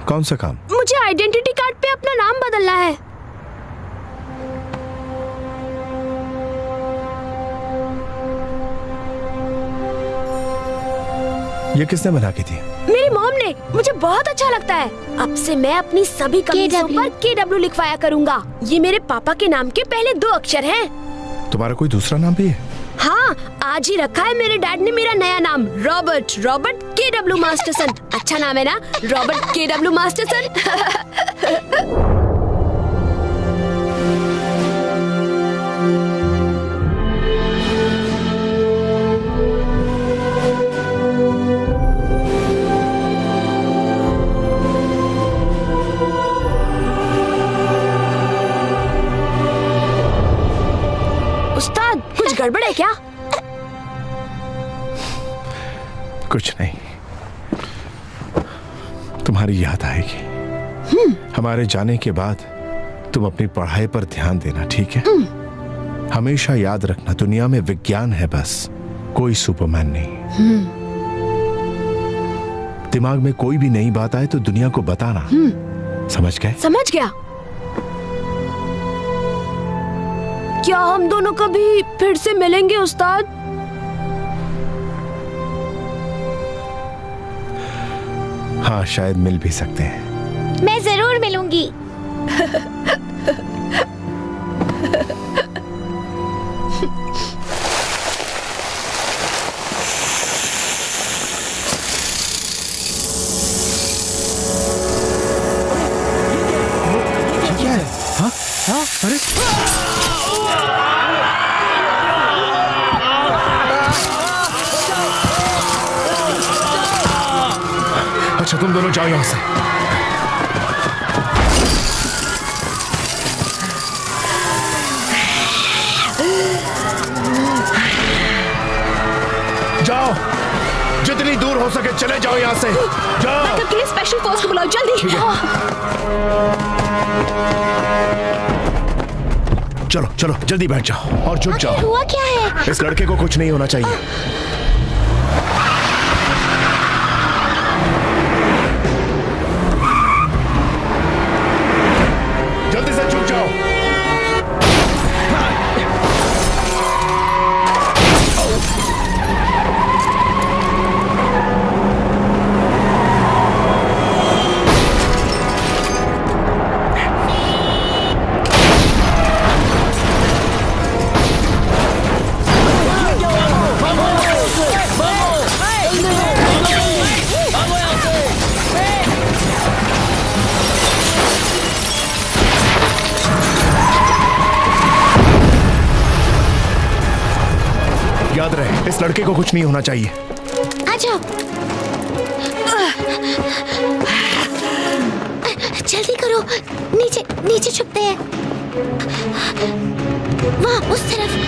[SPEAKER 2] कौन सा काम?
[SPEAKER 10] मुझे आइडेंटिटी कार्ड पे अपना नाम बदलना है।
[SPEAKER 2] ये किसने बना की थी?
[SPEAKER 10] मेरी मॉम ने। मुझे बहुत अच्छा लगता है। अब से मैं अपनी सभी कमीजों पर KW लिखवाया करूंगा। ये मेरे पापा के नाम के पहले 2 अक्षर हैं।
[SPEAKER 2] तुम्हारा कोई दूसरा नाम भी है?
[SPEAKER 10] हाँ, आज ही रखा है मेरे डैड ने मेरा नया नाम, रॉबर्ट KW मास्टरसन। अच्छा नाम है ना, रॉबर्ट KW मास्टरसन। उस्ताद, कुछ गड़बड़ है क्या?
[SPEAKER 2] कुछ नहीं, तुम्हारी याद आएगी। हमारे जाने के बाद तुम अपनी पढ़ाई पर ध्यान देना, ठीक है? हमेशा याद रखना, दुनिया में विज्ञान है बस, कोई सुपरमैन नहीं। दिमाग में कोई भी नई बात आए तो दुनिया को बताना। समझ गए?
[SPEAKER 10] समझ गया। क्या हम दोनों कभी फिर से मिलेंगे उस्ताद?
[SPEAKER 2] हाँ, शायद मिल भी सकते हैं।
[SPEAKER 8] मैं जरूर मिलूंगी।
[SPEAKER 14] अच्छा तुम दोनों जाओ यहां से। जाओ, जितनी दूर हो सके चले जाओ यहां से। जाओ।
[SPEAKER 12] बैकअप के लिए स्पेशल फोर्स को बुलाओ जल्दी।
[SPEAKER 14] चलो चलो जल्दी बैठ जाओ और छुप जाओ।
[SPEAKER 8] हुआ क्या है?
[SPEAKER 14] इस लड़के को कुछ नहीं होना चाहिए। जल्दी से छुप जाओ। याद रहे, इस लड़के को कुछ नहीं होना चाहिए।
[SPEAKER 8] आ जाओ। जल्दी करो, नीचे नीचे छुपते हैं। वहाँ उस तरफ।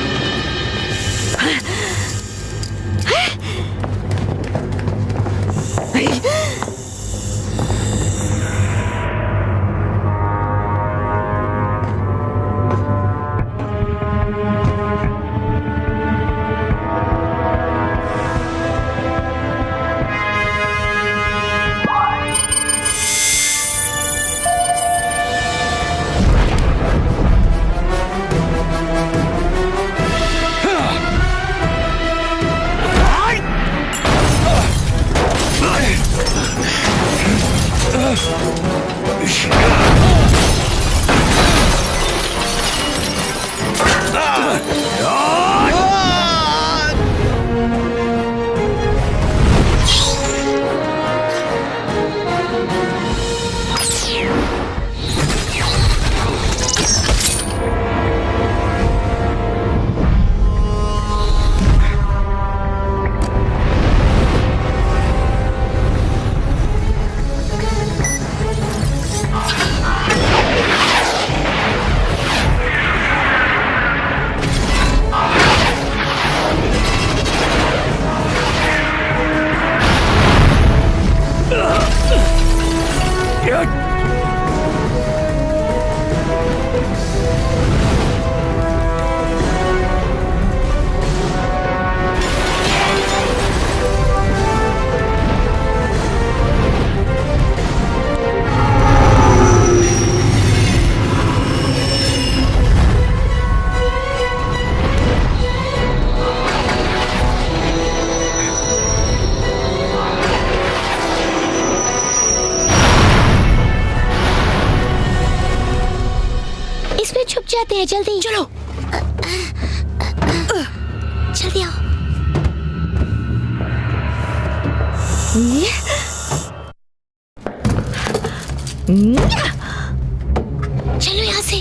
[SPEAKER 8] जाते हैं, जल्दी चलो। जल्दी आओ। चलो यहाँ से।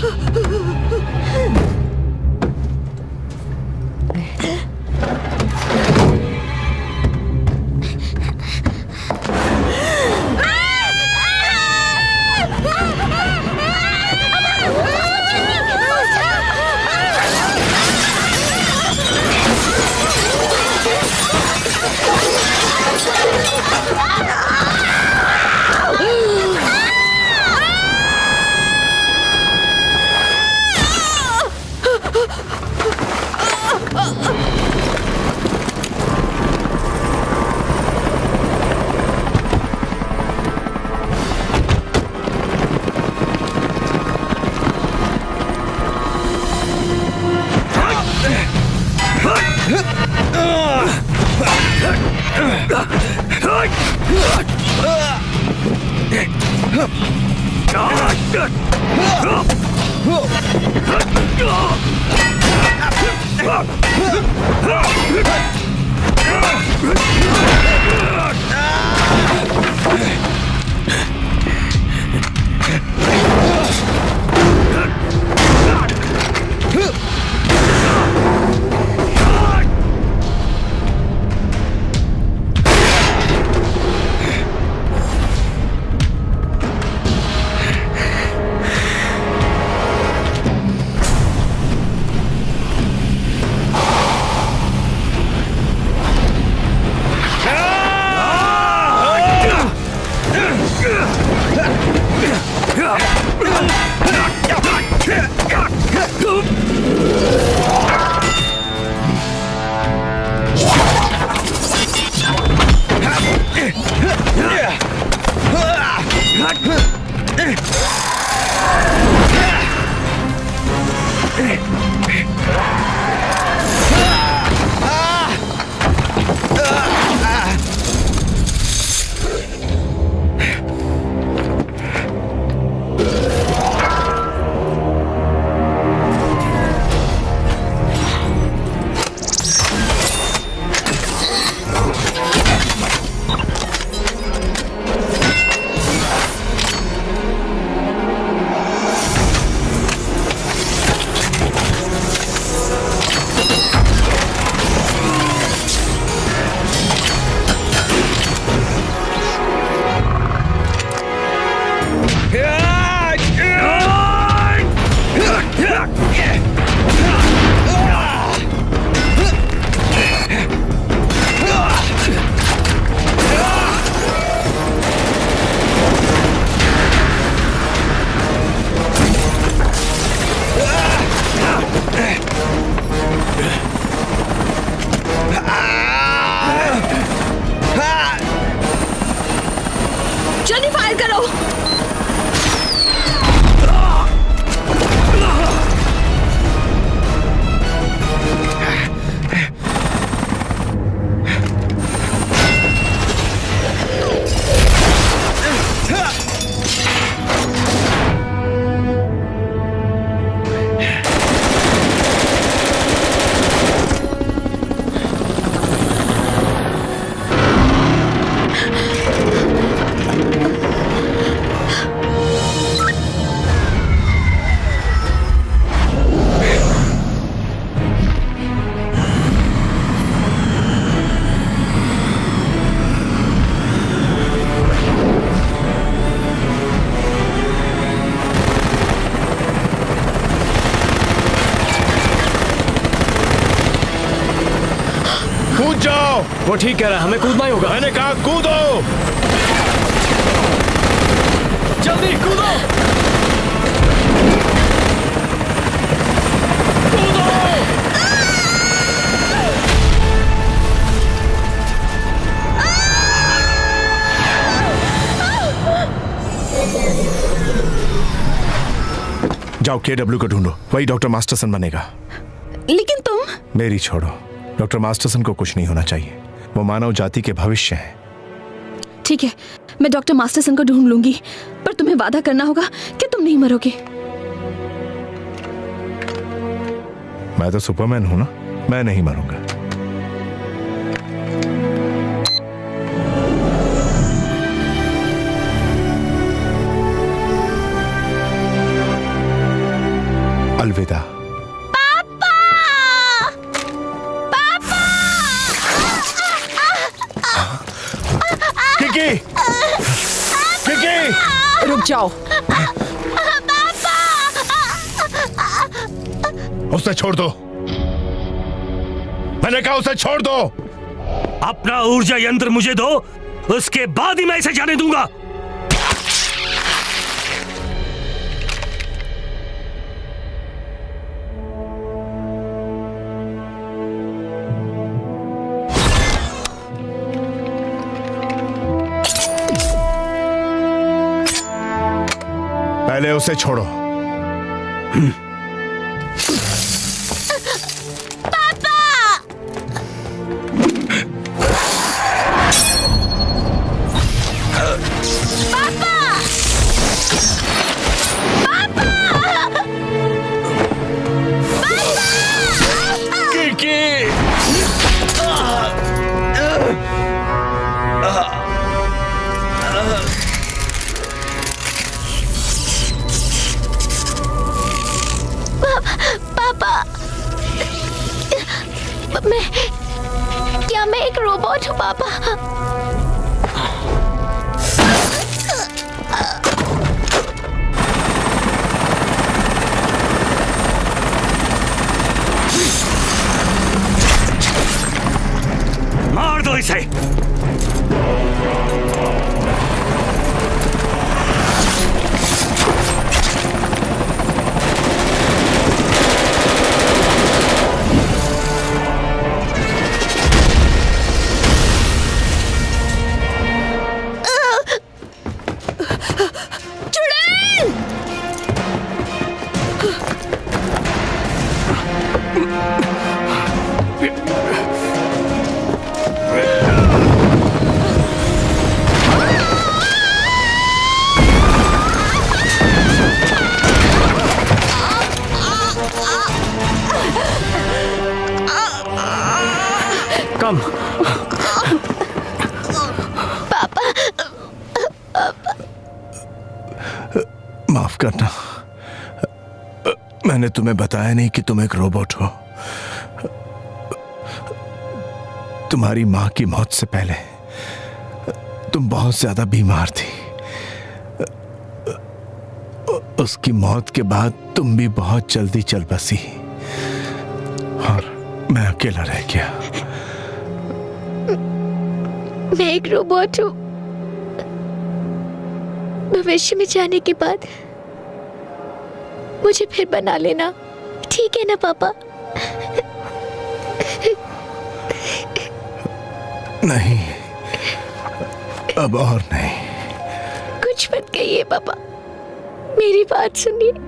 [SPEAKER 10] फायर करो।
[SPEAKER 14] कूद जाओ।
[SPEAKER 6] वो ठीक कह रहा है, हमें कूदना ही होगा।
[SPEAKER 14] मैंने कहा कूदो।
[SPEAKER 6] जल्दी कूदो।
[SPEAKER 2] जाओ KW को ढूंढो, वही डॉक्टर मास्टरसन बनेगा।
[SPEAKER 12] लेकिन तुम।
[SPEAKER 2] मेरी छोड़ो, डॉक्टर मास्टरसन को कुछ नहीं होना चाहिए। वो मानव जाति के भविष्य हैं।
[SPEAKER 12] ठीक है, मैं डॉक्टर मास्टरसन को ढूंढ लूंगी, पर तुम्हें वादा करना होगा कि तुम नहीं मरोगे।
[SPEAKER 2] मैं तो सुपरमैन हूं ना, मैं नहीं मरूंगा। अलविदा।
[SPEAKER 14] किकी! किकी!
[SPEAKER 13] रुक जाओ।
[SPEAKER 14] उसे छोड़ दो। मैंने कहा उसे छोड़ दो।
[SPEAKER 7] अपना ऊर्जा यंत्र मुझे दो, उसके बाद ही मैं इसे जाने दूंगा।
[SPEAKER 2] पहले उसे छोड़ो।
[SPEAKER 8] क्या मैं एक रोबोट हूँ पापा?
[SPEAKER 7] मार दो इसे।
[SPEAKER 6] कम।
[SPEAKER 2] माफ करना, मैंने तुम्हें बताया नहीं कि तुम एक रोबोट हो। तुम्हारी मां की मौत से पहले तुम बहुत ज्यादा बीमार थी। उसकी मौत के बाद तुम भी बहुत जल्दी चल बसी और मैं अकेला रह गया।
[SPEAKER 8] मैं एक रोबोट हूँ। भविष्य में जाने के बाद मुझे फिर बना लेना, ठीक है ना पापा?
[SPEAKER 2] नहीं, अब और नहीं।
[SPEAKER 8] कुछ
[SPEAKER 10] कुछ मत कहिए पापा, मेरी बात सुनिए।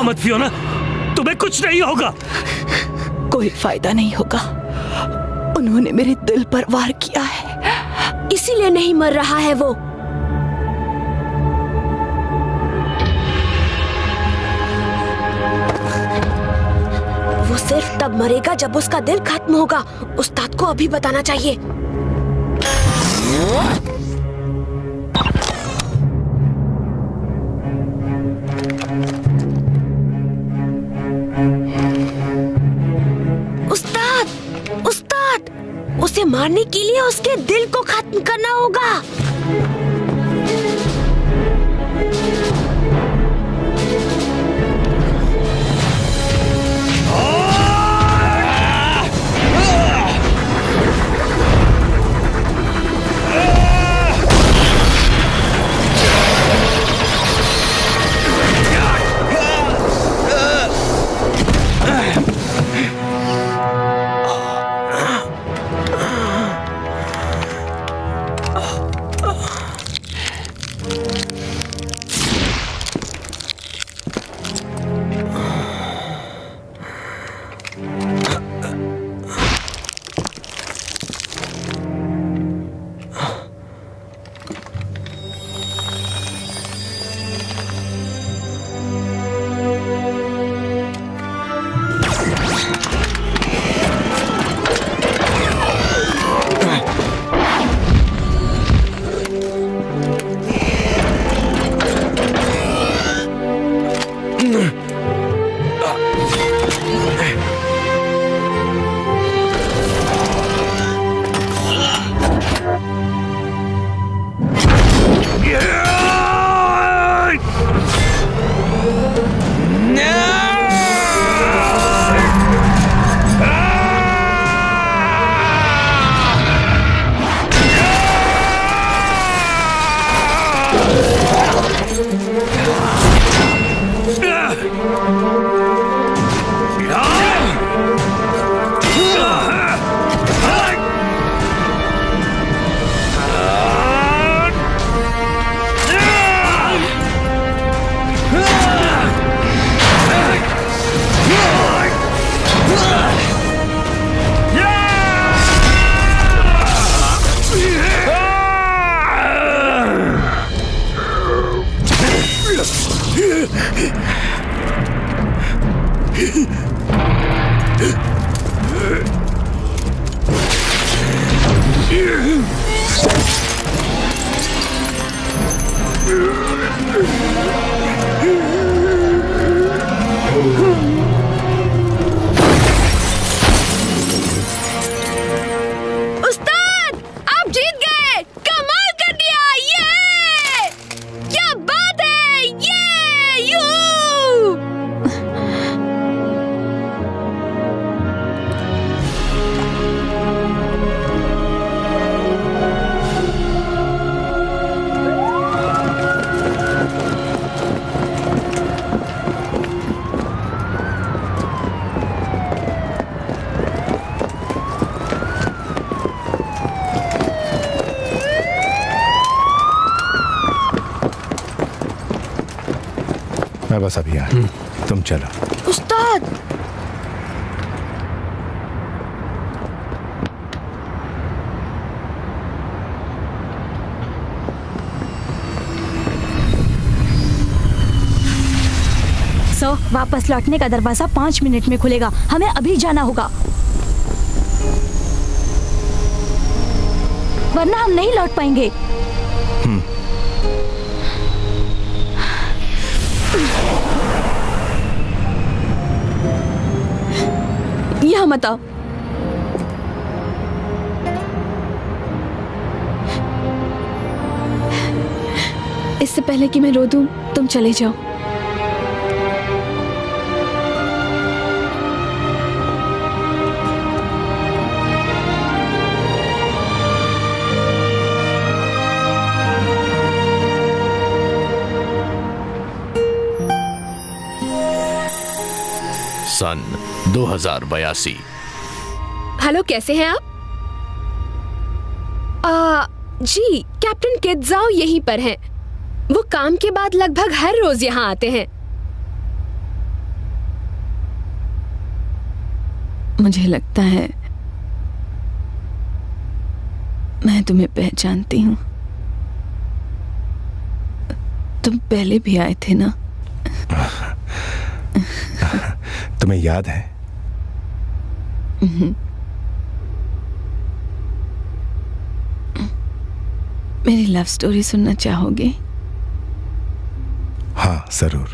[SPEAKER 7] मत फियोना, तुम्हें कुछ नहीं होगा।
[SPEAKER 13] कोई फायदा नहीं होगा, उन्होंने मेरे दिल पर वार किया है,
[SPEAKER 10] इसीलिए नहीं मर रहा है वो। वो सिर्फ तब मरेगा जब उसका दिल खत्म होगा। उस्ताद को अभी बताना चाहिए। उसे मारने के लिए उसके दिल को खत्म करना होगा।
[SPEAKER 2] मैं बस अभी आया, तुम चलो।
[SPEAKER 10] उस्ताद,
[SPEAKER 4] वापस लौटने का दरवाजा 5 मिनट में खुलेगा। हमें अभी जाना होगा, वरना हम नहीं लौट पाएंगे।
[SPEAKER 12] यहाँ मत आओ। इससे पहले कि मैं रो दूं, तुम चले जाओ।
[SPEAKER 5] सन 2082।
[SPEAKER 15] हेलो, कैसे हैं आप? जी, कैप्टन किडजाओ यहीं पर हैं। वो काम के बाद लगभग हर रोज यहाँ आते हैं।
[SPEAKER 12] मुझे लगता है मैं तुम्हें पहचानती हूँ। तुम पहले भी आए थे ना?
[SPEAKER 2] तुम्हें याद है?
[SPEAKER 12] मेरी लव स्टोरी सुनना चाहोगे?
[SPEAKER 2] हाँ, जरूर।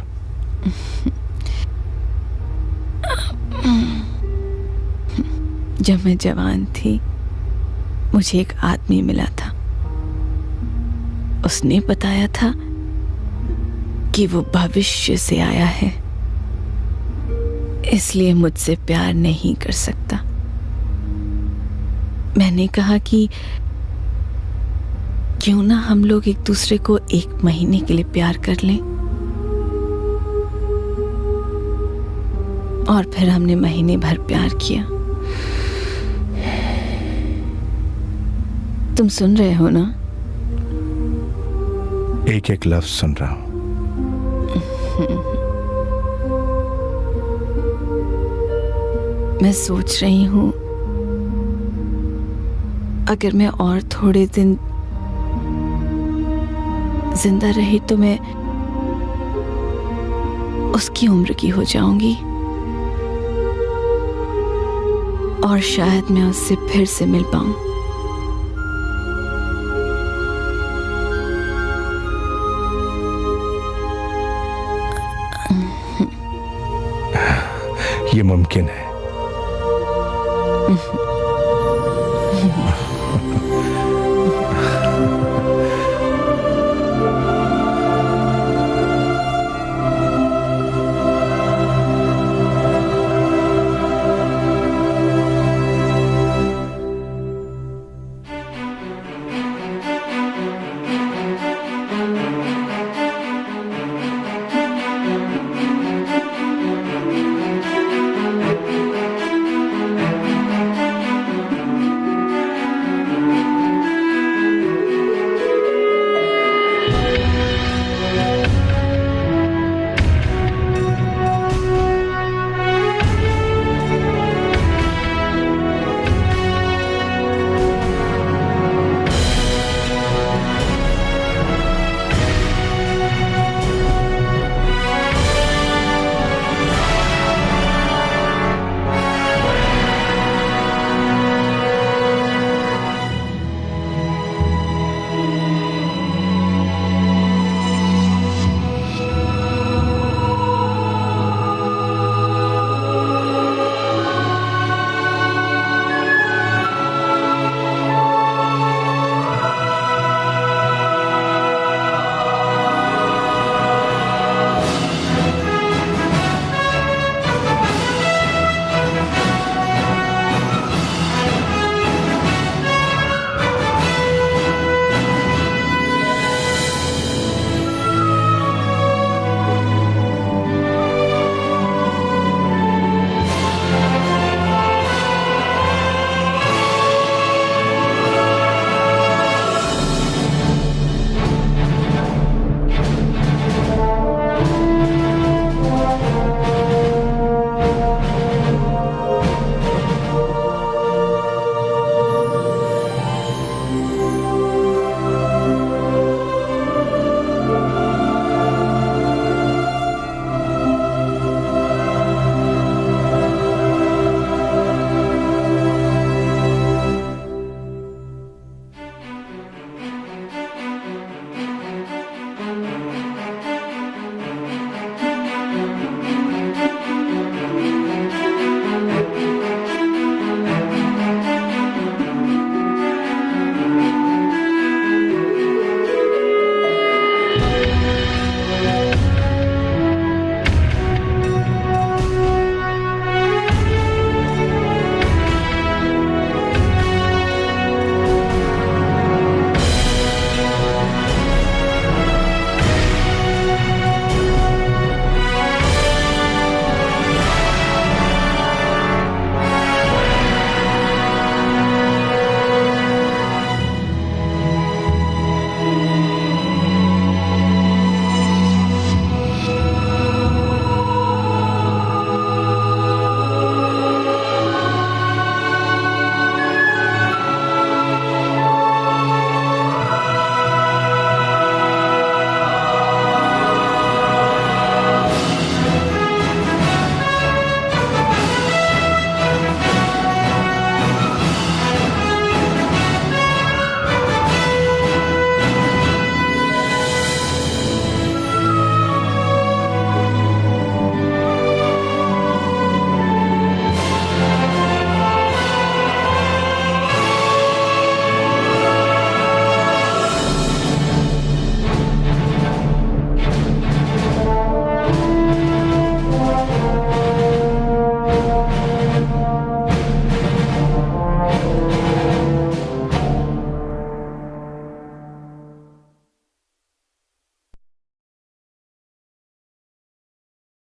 [SPEAKER 12] जब मैं जवान थी, मुझे एक आदमी मिला था। उसने बताया था कि वो भविष्य से आया है, इसलिए मुझसे प्यार नहीं कर सकता। मैंने कहा कि क्यों ना हम लोग एक दूसरे को 1 महीने के लिए प्यार कर लें। और फिर हमने महीने भर प्यार किया। तुम सुन रहे हो ना?
[SPEAKER 2] एक एक लफ्ज सुन रहा हूं।
[SPEAKER 12] मैं सोच रही हूं अगर मैं और थोड़े दिन जिंदा रही तो मैं उसकी उम्र की हो जाऊंगी और शायद मैं उससे फिर से मिल पाऊं।
[SPEAKER 2] ये मुमकिन है।